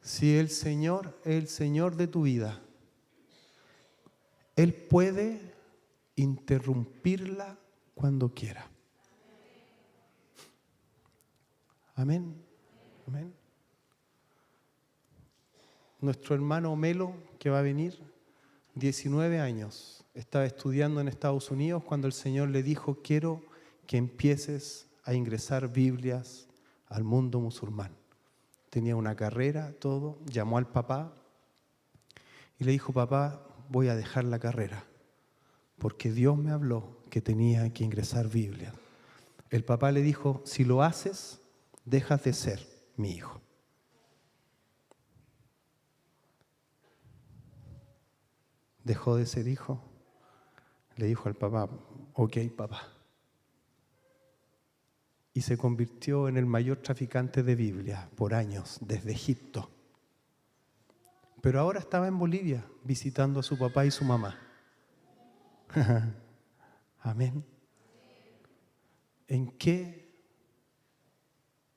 Speaker 1: Si el Señor es el Señor de tu vida, Él puede interrumpirla cuando quiera. Amén. Amén. Nuestro hermano Melo, que va a venir, 19 años, estaba estudiando en Estados Unidos cuando el Señor le dijo: quiero que empieces a ingresar Biblias al mundo musulmán. Tenía una carrera, todo. Llamó al papá y le dijo: papá, voy a dejar la carrera porque Dios me habló que tenía que ingresar Biblia. El papá le dijo: si lo haces, dejas de ser mi hijo. Dejó de ser hijo. Le dijo al papá: ok, papá. Y se convirtió en el mayor traficante de Biblia por años, desde Egipto. Pero ahora estaba en Bolivia visitando a su papá y su mamá. Amén. ¿En qué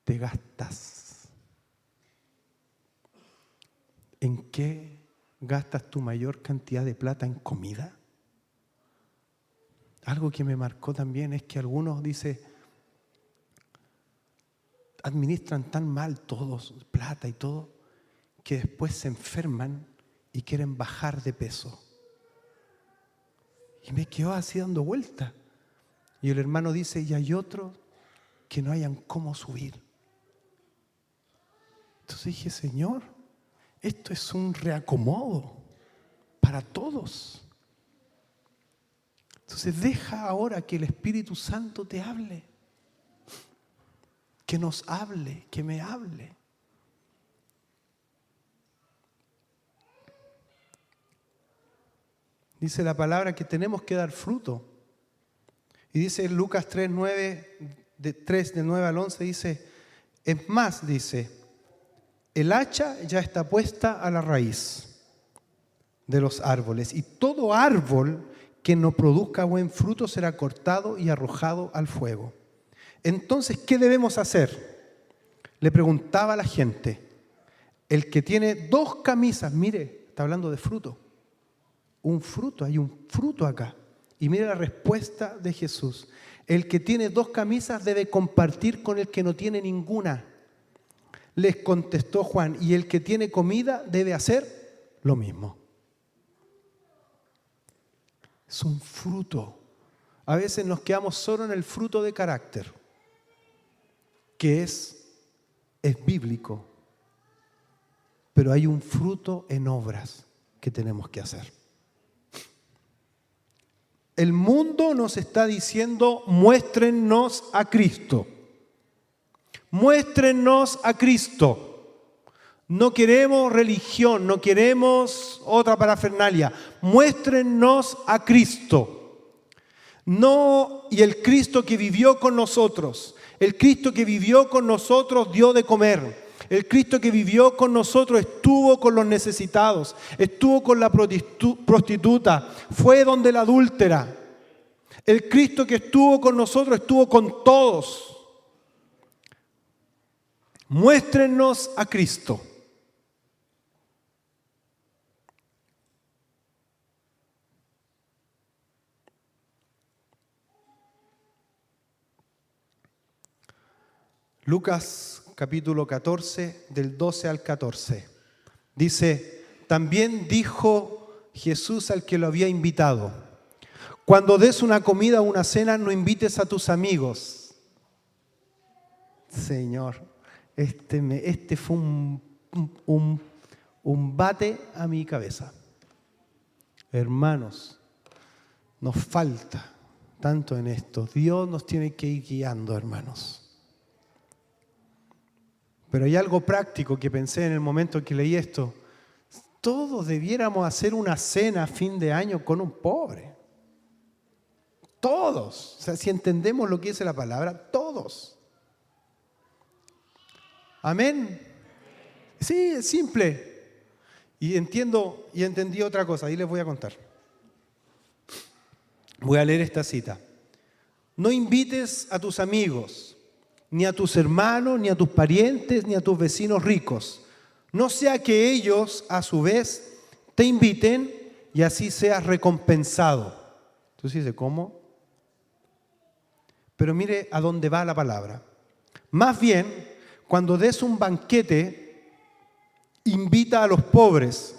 Speaker 1: te gastas? ¿En qué gastas tu mayor cantidad de plata? ¿En comida? Algo que me marcó también es que algunos, administran tan mal todos, plata y todo, que después se enferman y quieren bajar de peso. Y me quedo así dando vuelta. Y el hermano dice: y hay otros que no hayan cómo subir. Entonces dije: Señor, esto es un reacomodo para todos. Entonces deja ahora que el Espíritu Santo te hable. Que nos hable, que me hable. Dice la palabra que tenemos que dar fruto. Y dice en Lucas 3:9, del 9 al 11, dice: es más, dice, el hacha ya está puesta a la raíz de los árboles, y todo árbol que no produzca buen fruto será cortado y arrojado al fuego. Entonces, ¿qué debemos hacer? Le preguntaba a la gente. El que tiene 2 camisas, mire, está hablando de fruto. Un fruto, hay un fruto acá. Y mire la respuesta de Jesús. El que tiene 2 camisas debe compartir con el que no tiene ninguna. Les contestó Juan: y el que tiene comida debe hacer lo mismo. Es un fruto. A veces nos quedamos solo en el fruto de carácter, que es bíblico, pero hay un fruto en obras que tenemos que hacer. El mundo nos está diciendo: muéstrennos a Cristo. Muéstrennos a Cristo. No queremos religión, no queremos otra parafernalia. Muéstrennos a Cristo. No, y el Cristo que vivió con nosotros. El Cristo que vivió con nosotros dio de comer. El Cristo que vivió con nosotros estuvo con los necesitados, estuvo con la prostituta, fue donde la adúltera. El Cristo que estuvo con nosotros estuvo con todos. Muéstrennos a Cristo. Lucas capítulo 14, del 12 al 14. Dice: también dijo Jesús al que lo había invitado: cuando des una comida o una cena, no invites a tus amigos. Señor, este fue un bate a mi cabeza. Hermanos, nos falta tanto en esto. Dios nos tiene que ir guiando, hermanos. Pero hay algo práctico que pensé en el momento en que leí esto. Todos debiéramos hacer una cena a fin de año con un pobre. Todos. O sea, si entendemos lo que dice la palabra, todos. Amén. Sí, es simple. Y entendí otra cosa. Ahí les voy a contar. Voy a leer esta cita. No invites a tus amigos, ni a tus hermanos, ni a tus parientes, ni a tus vecinos ricos. No sea que ellos, a su vez, te inviten y así seas recompensado. Entonces dice, ¿cómo? Pero mire a dónde va la palabra. Más bien, cuando des un banquete, invita a los pobres,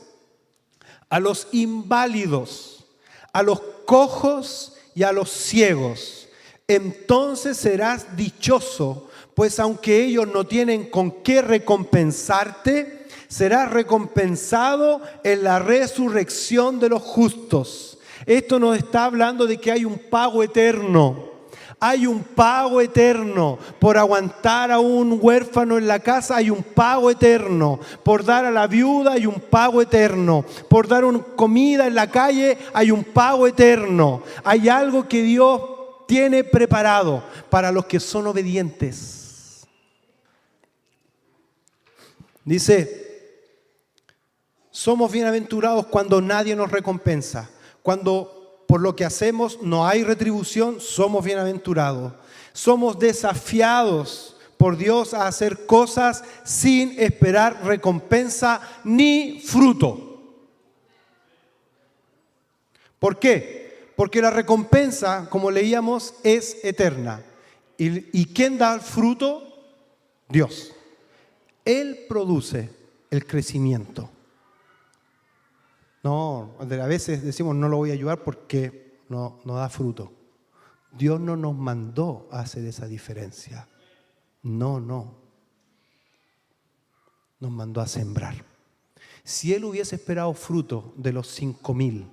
Speaker 1: a los inválidos, a los cojos y a los ciegos. Entonces serás dichoso, pues aunque ellos no tienen con qué recompensarte, serás recompensado en la resurrección de los justos. Esto nos está hablando de que hay un pago eterno. Hay un pago eterno. Por aguantar a un huérfano en la casa hay un pago eterno. Por dar a la viuda hay un pago eterno. Por dar comida en la calle hay un pago eterno. Hay algo que Dios tiene preparado para los que son obedientes. Dice, somos bienaventurados cuando nadie nos recompensa. Cuando por lo que hacemos no hay retribución, somos bienaventurados. Somos desafiados por Dios a hacer cosas sin esperar recompensa ni fruto. ¿Por qué? Porque la recompensa, como leíamos, es eterna. ¿Y quién da el fruto? Dios. Él produce el crecimiento. No, a veces decimos no lo voy a ayudar porque no da fruto. Dios no nos mandó a hacer esa diferencia. No. Nos mandó a sembrar. Si Él hubiese esperado fruto de los 5,000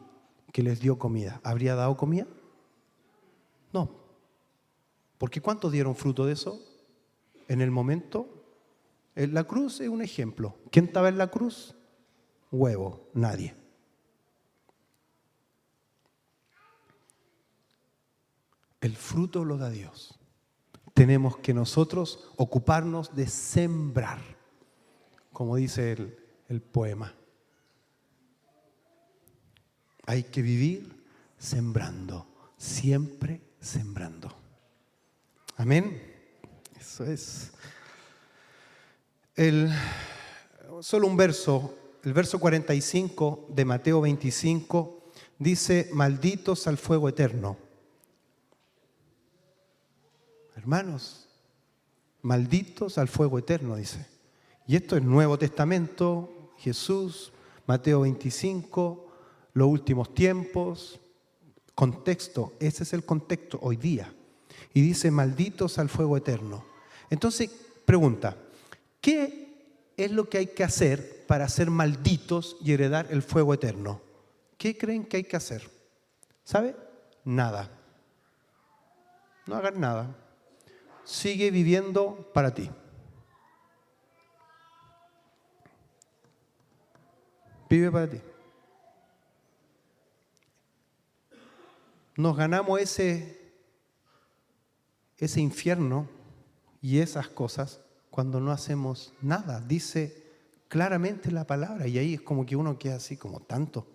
Speaker 1: que les dio comida, ¿habría dado comida? No. Porque ¿cuántos dieron fruto de eso? En el momento, en la cruz es un ejemplo. ¿Quién estaba en la cruz? Huevo, nadie. El fruto lo da Dios. Tenemos que nosotros ocuparnos de sembrar, como dice el poema. Hay que vivir sembrando, siempre sembrando. Amén. Eso es. Solo un verso, el verso 45 de Mateo 25 dice: malditos al fuego eterno. Hermanos, malditos al fuego eterno, dice. Y esto es Nuevo Testamento, Jesús, Mateo 25, los últimos tiempos, contexto, ese es el contexto hoy día. Y dice, malditos al fuego eterno. Entonces, pregunta, ¿qué es lo que hay que hacer para ser malditos y heredar el fuego eterno? ¿Qué creen que hay que hacer? ¿Sabe? Nada. No hagas nada. Sigue viviendo para ti. Vive para ti. Nos ganamos ese infierno y esas cosas cuando no hacemos nada. Dice claramente la palabra y ahí es como que uno queda así como tanto.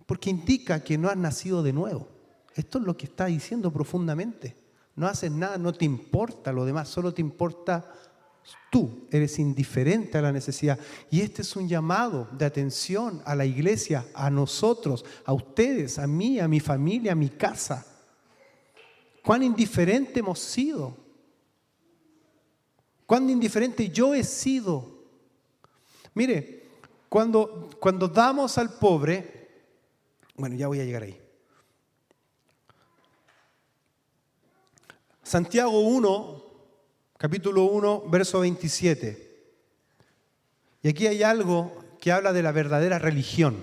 Speaker 1: Porque indica que no has nacido de nuevo. Esto es lo que está diciendo profundamente. No haces nada, no te importa lo demás, solo te importa tú. Eres indiferente a la necesidad. Y este es un llamado de atención a la iglesia, a nosotros, a ustedes, a mí, a mi familia, a mi casa. ¿Cuán indiferente hemos sido? ¿Cuán indiferente yo he sido? Mire, cuando damos al pobre, bueno, ya voy a llegar ahí. Santiago 1, capítulo 1, verso 27. Y aquí hay algo que habla de la verdadera religión.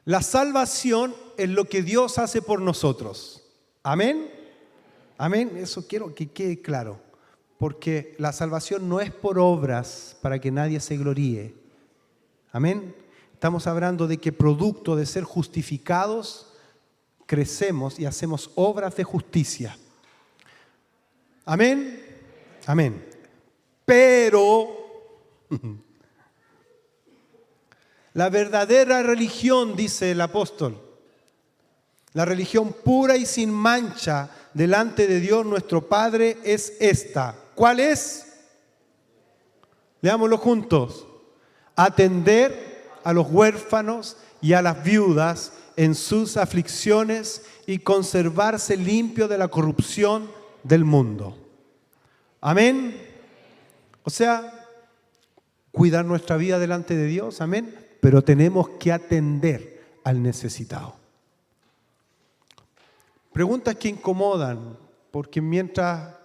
Speaker 1: La salvación es lo que Dios hace por nosotros. ¿Amén? Amén. Eso quiero que quede claro. Porque la salvación no es por obras para que nadie se gloríe. Amén. Estamos hablando de que producto de ser justificados, crecemos y hacemos obras de justicia. Amén. Amén. Pero la verdadera religión, dice el apóstol, la religión pura y sin mancha delante de Dios nuestro Padre es esta. ¿Cuál es? Leámoslo juntos. Atender a los huérfanos y a las viudas en sus aflicciones y conservarse limpio de la corrupción del mundo. Amén. O sea, cuidar nuestra vida delante de Dios, amén. Pero tenemos que atender al necesitado. Preguntas que incomodan, porque mientras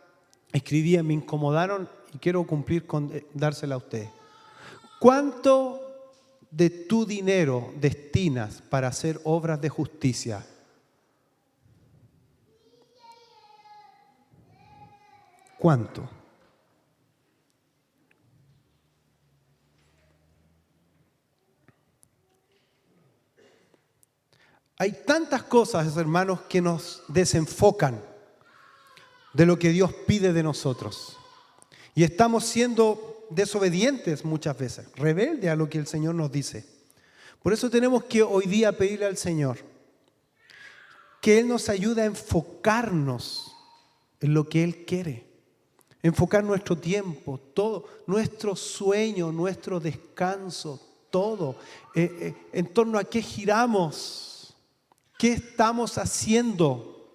Speaker 1: escribía me incomodaron y quiero cumplir con dársela a ustedes. ¿Cuánto de tu dinero destinas para hacer obras de justicia? ¿Cuánto? Hay tantas cosas, hermanos, que nos desenfocan de lo que Dios pide de nosotros. Y estamos siendo desobedientes muchas veces, rebeldes a lo que el Señor nos dice. Por eso tenemos que hoy día pedirle al Señor que Él nos ayude a enfocarnos en lo que Él quiere. Enfocar nuestro tiempo, todo, nuestro sueño, nuestro descanso, todo, en torno a qué giramos, qué estamos haciendo,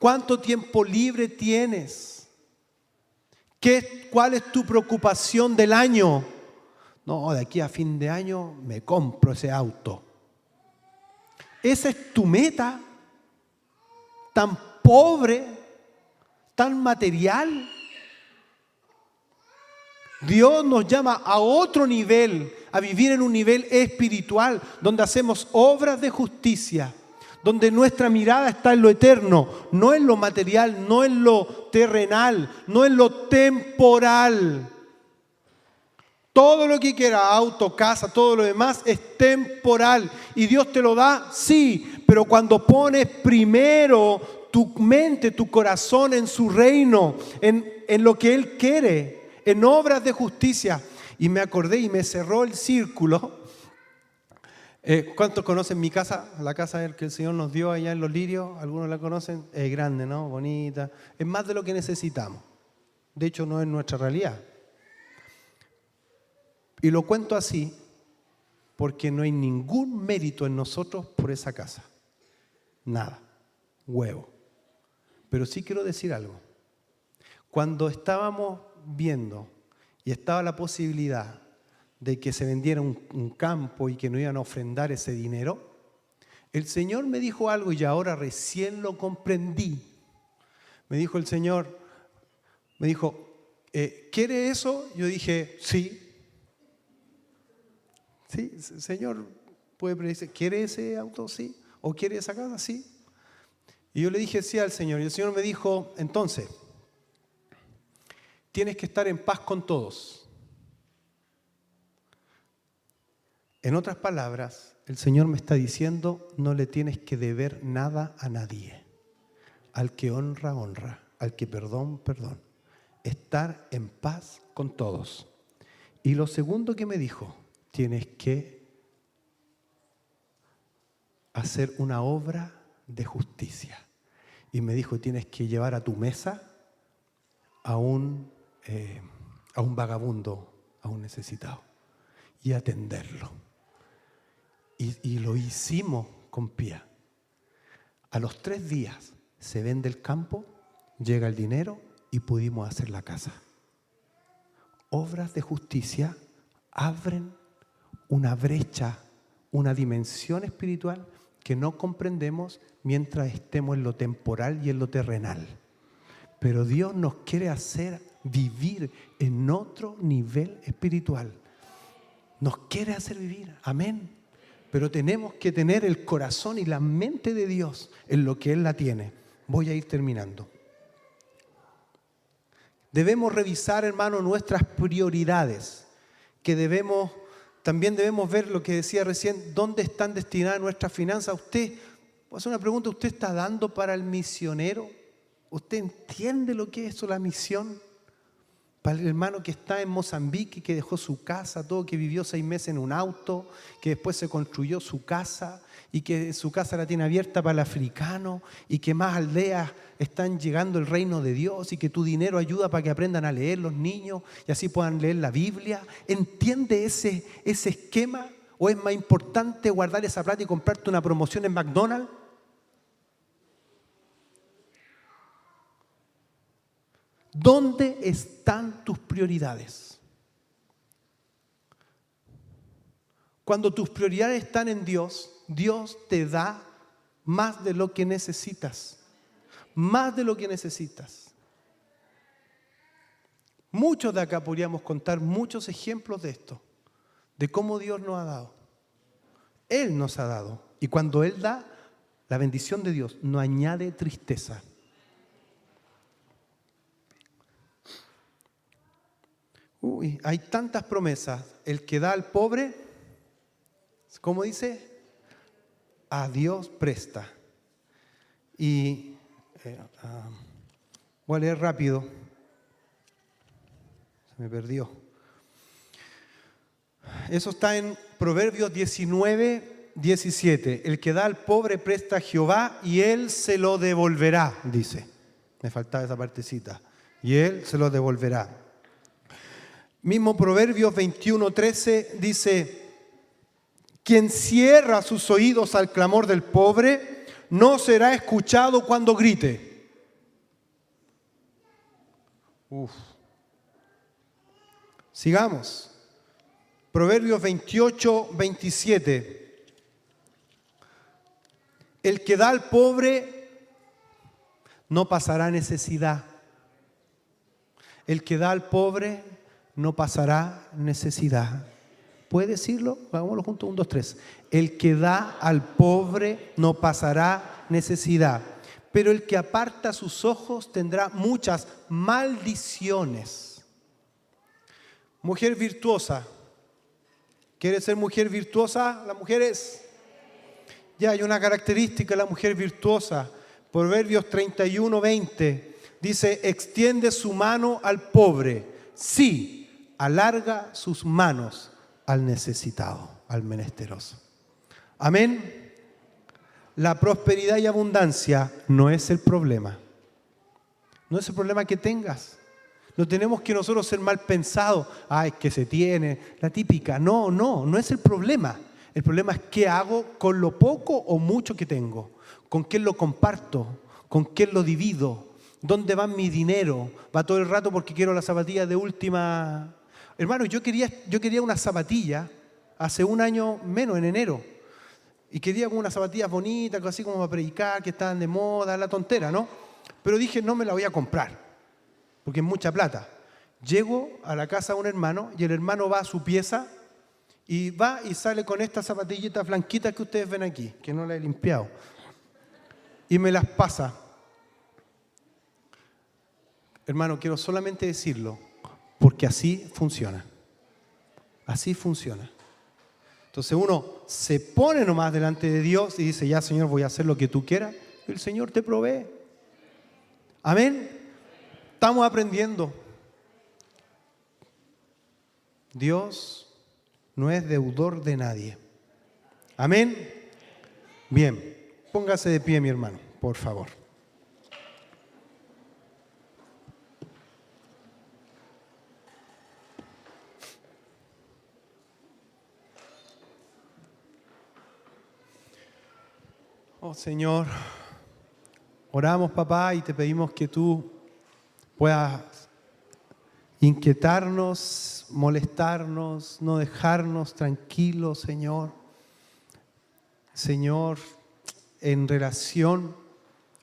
Speaker 1: cuánto tiempo libre tienes, cuál es tu preocupación del año. No, de aquí a fin de año me compro ese auto. ¿Esa es tu meta? ¿Tan pobre? ¿Tan material? Dios nos llama a otro nivel, a vivir en un nivel espiritual, donde hacemos obras de justicia, donde nuestra mirada está en lo eterno, no en lo material, no en lo terrenal, no en lo temporal. Todo lo que quieras, auto, casa, todo lo demás es temporal. ¿Y Dios te lo da? Sí, pero cuando pones primero tu mente, tu corazón en su reino, en lo que Él quiere, en obras de justicia. Y me acordé y me cerró el círculo. ¿Cuántos conocen mi casa? La casa que el Señor nos dio allá en Los Lirios. ¿Algunos la conocen? Es grande, ¿no? Bonita. Es más de lo que necesitamos. De hecho, no es nuestra realidad. Y lo cuento así porque no hay ningún mérito en nosotros por esa casa. Nada. Huevo. Pero sí quiero decir algo. Cuando estábamos viendo y estaba la posibilidad de que se vendiera un campo y que nos iban a ofrendar ese dinero, el Señor me dijo algo y ahora recién lo comprendí. Me dijo el Señor, ¿quiere eso? Yo dije, sí. Sí, Señor, puede predecir, ¿quiere ese auto? Sí. ¿O quiere esa casa? Sí. Y yo le dije sí al Señor. Y el Señor me dijo, entonces, tienes que estar en paz con todos. En otras palabras, el Señor me está diciendo, no le tienes que deber nada a nadie. Al que honra, honra. Al que perdón, perdón. Estar en paz con todos. Y lo segundo que me dijo, tienes que hacer una obra de justicia. Y me dijo, tienes que llevar a tu mesa a un vagabundo, a un necesitado, y atenderlo. Y lo hicimos con Pía. A los 3 días se vende el campo, llega el dinero y pudimos hacer la casa. Obras de justicia abren una brecha, una dimensión espiritual que no comprendemos mientras estemos en lo temporal y en lo terrenal. Pero Dios nos quiere hacer vivir en otro nivel espiritual. Nos quiere hacer vivir, amén. Pero tenemos que tener el corazón y la mente de Dios en lo que Él la tiene. Voy a ir terminando. Debemos revisar, hermano, nuestras prioridades, también debemos ver lo que decía recién, dónde están destinadas nuestras finanzas. Usted, voy a hacer una pregunta, ¿usted está dando para el misionero? ¿Usted entiende lo que es eso, la misión? Para el hermano que está en Mozambique, que dejó su casa, todo, que vivió 6 meses en un auto, que después se construyó su casa y que su casa la tiene abierta para el africano y que más aldeas están llegando el reino de Dios y que tu dinero ayuda para que aprendan a leer los niños y así puedan leer la Biblia. ¿Entiende ese esquema? ¿O es más importante guardar esa plata y comprarte una promoción en McDonald's? ¿Dónde están tus prioridades? Cuando tus prioridades están en Dios, Dios te da más de lo que necesitas. Más de lo que necesitas. Muchos de acá podríamos contar muchos ejemplos de esto, de cómo Dios nos ha dado. Él nos ha dado. Y cuando Él da, la bendición de Dios no añade tristeza. Hay tantas promesas. El que da al pobre, ¿cómo dice? A Dios presta. Y voy a leer rápido. Se me perdió. Eso está en Proverbios 19, 17. El que da al pobre presta a Jehová y Él se lo devolverá, dice. Me faltaba esa partecita. Y Él se lo devolverá. Mismo Proverbios 21, 13 dice: quien cierra sus oídos al clamor del pobre no será escuchado cuando grite. Sigamos. Proverbios 28, 27. El que da al pobre no pasará necesidad. El que da al pobre no pasará necesidad. ¿Puede decirlo? Hagámoslo juntos, 1, 2, 3. El que da al pobre no pasará necesidad, pero el que aparta sus ojos tendrá muchas maldiciones. Mujer virtuosa. ¿Quiere ser mujer virtuosa? ¿Las mujeres? Ya hay una característica de la mujer virtuosa. Proverbios 31, 20. Dice: extiende su mano al pobre. Sí, alarga sus manos al necesitado, al menesteroso. Amén. La prosperidad y abundancia no es el problema. No es el problema que tengas. No tenemos que nosotros ser mal pensados. Es que se tiene, la típica. No es el problema. El problema es qué hago con lo poco o mucho que tengo. ¿Con quién lo comparto? ¿Con quién lo divido? ¿Dónde va mi dinero? ¿Va todo el rato porque quiero las zapatillas de última? Hermano, yo quería una zapatilla hace un año menos, en enero. Y quería como unas zapatillas bonitas, así como para predicar, que estaban de moda, la tontera, ¿no? Pero dije, no me la voy a comprar, porque es mucha plata. Llego a la casa de un hermano y el hermano va a su pieza y va y sale con estas zapatillitas blanquitas que ustedes ven aquí, que no las he limpiado. Y me las pasa. Hermano, quiero solamente decirlo, porque así funciona. Así funciona. Entonces uno se pone nomás delante de Dios y dice: ya, Señor, voy a hacer lo que tú quieras. Y el Señor te provee. Amén. Estamos aprendiendo. Dios no es deudor de nadie. Amén. Bien, póngase de pie, mi hermano, por favor. Oh Señor, oramos, papá, y te pedimos que tú puedas inquietarnos, molestarnos, no dejarnos tranquilos, Señor. Señor, en relación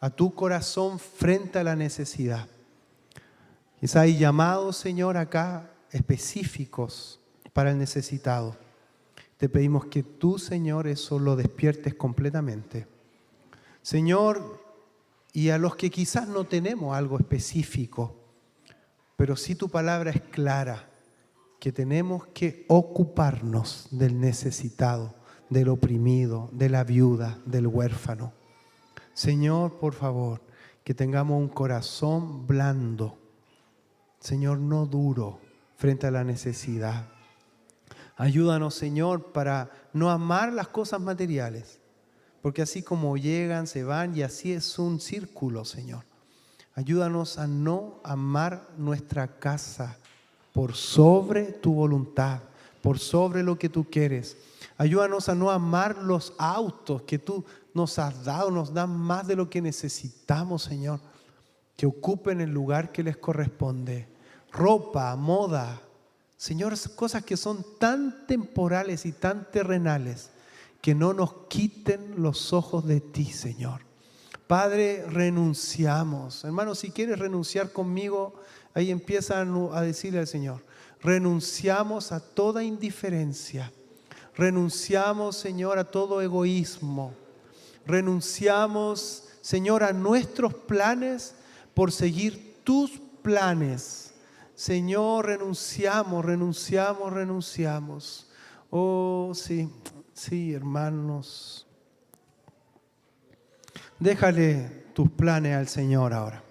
Speaker 1: a tu corazón frente a la necesidad. Quizá hay llamados, Señor, acá específicos para el necesitado. Te pedimos que tú, Señor, eso lo despiertes completamente. Señor, y a los que quizás no tenemos algo específico, pero sí tu palabra es clara, que tenemos que ocuparnos del necesitado, del oprimido, de la viuda, del huérfano. Señor, por favor, que tengamos un corazón blando, Señor, no duro frente a la necesidad. Ayúdanos, Señor, para no amar las cosas materiales, porque así como llegan, se van y así es un círculo, Señor. Ayúdanos a no amar nuestra casa por sobre tu voluntad, por sobre lo que tú quieres. Ayúdanos a no amar los autos que tú nos has dado, nos dan más de lo que necesitamos, Señor, que ocupen el lugar que les corresponde. Ropa, moda, Señor, cosas que son tan temporales y tan terrenales, que no nos quiten los ojos de ti, Señor. Padre, renunciamos. Hermano, si quieres renunciar conmigo, ahí empiezan a decirle al Señor, renunciamos a toda indiferencia. Renunciamos, Señor, a todo egoísmo. Renunciamos, Señor, a nuestros planes por seguir tus planes. Señor, renunciamos. Oh, sí, hermanos. Déjale tus planes al Señor ahora.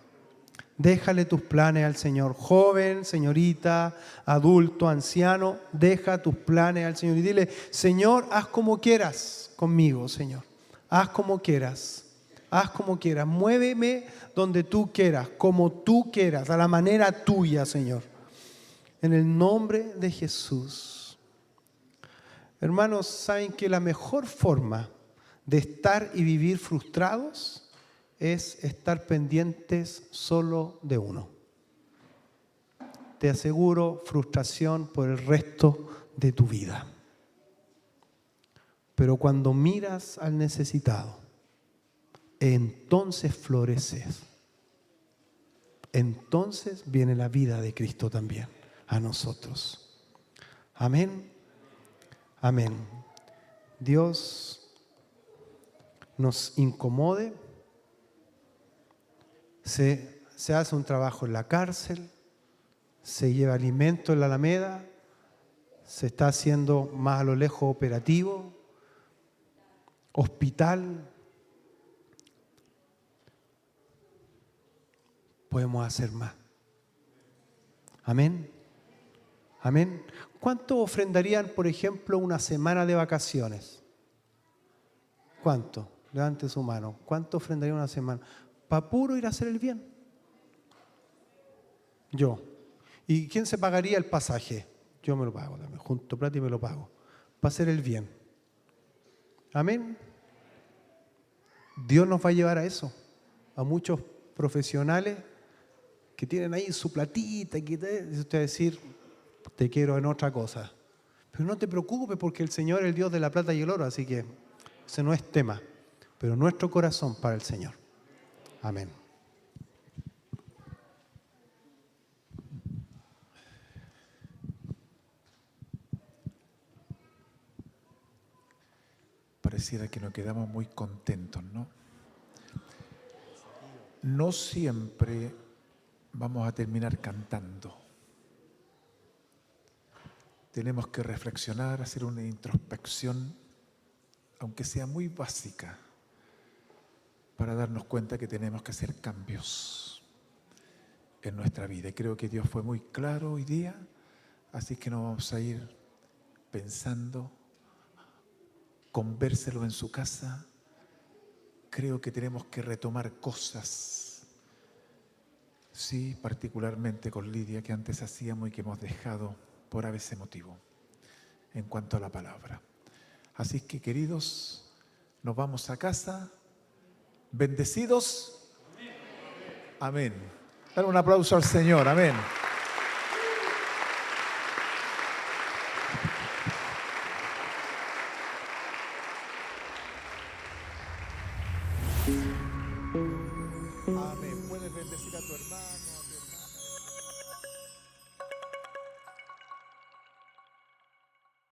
Speaker 1: Déjale tus planes al Señor. Joven, señorita, adulto, anciano, deja tus planes al Señor. Y dile, Señor, haz como quieras conmigo, Señor. Haz como quieras. Haz como quieras. Muéveme donde tú quieras, como tú quieras, a la manera tuya, Señor. En el nombre de Jesús. Hermanos, ¿saben que la mejor forma de estar y vivir frustrados es estar pendientes solo de uno? Te aseguro frustración por el resto de tu vida. Pero cuando miras al necesitado, entonces floreces. Entonces viene la vida de Cristo también a nosotros. Amén. Amén. Dios nos incomode. Se hace un trabajo en la cárcel, se lleva alimento en la Alameda, se está haciendo más a lo lejos operativo, hospital. Podemos hacer más. Amén. Amén. ¿Cuánto ofrendarían, por ejemplo, una semana de vacaciones? ¿Cuánto? Levante su mano. ¿Cuánto ofrendaría una semana? Para puro ir a hacer el bien. Yo. ¿Y quién se pagaría el pasaje? Yo me lo pago también. Junto plata y me lo pago. Para hacer el bien. Amén. Dios nos va a llevar a eso. A muchos profesionales que tienen ahí su platita y que usted va a decir, te quiero en otra cosa. Pero no te preocupes porque el Señor es el Dios de la plata y el oro, así que ese no es tema. Pero nuestro corazón para el Señor. Amén.
Speaker 3: Pareciera que nos quedamos muy contentos, ¿no? No siempre vamos a terminar cantando. Tenemos que reflexionar, hacer una introspección, aunque sea muy básica, para darnos cuenta que tenemos que hacer cambios en nuestra vida. Y creo que Dios fue muy claro hoy día, así que nos vamos a ir pensando, convérselo en su casa. Creo que tenemos que retomar cosas, sí, particularmente con Lidia, que antes hacíamos y que hemos dejado por a veces motivo en cuanto a la palabra. Así que, queridos, nos vamos a casa, bendecidos. Amén. Dale un aplauso al Señor, amén.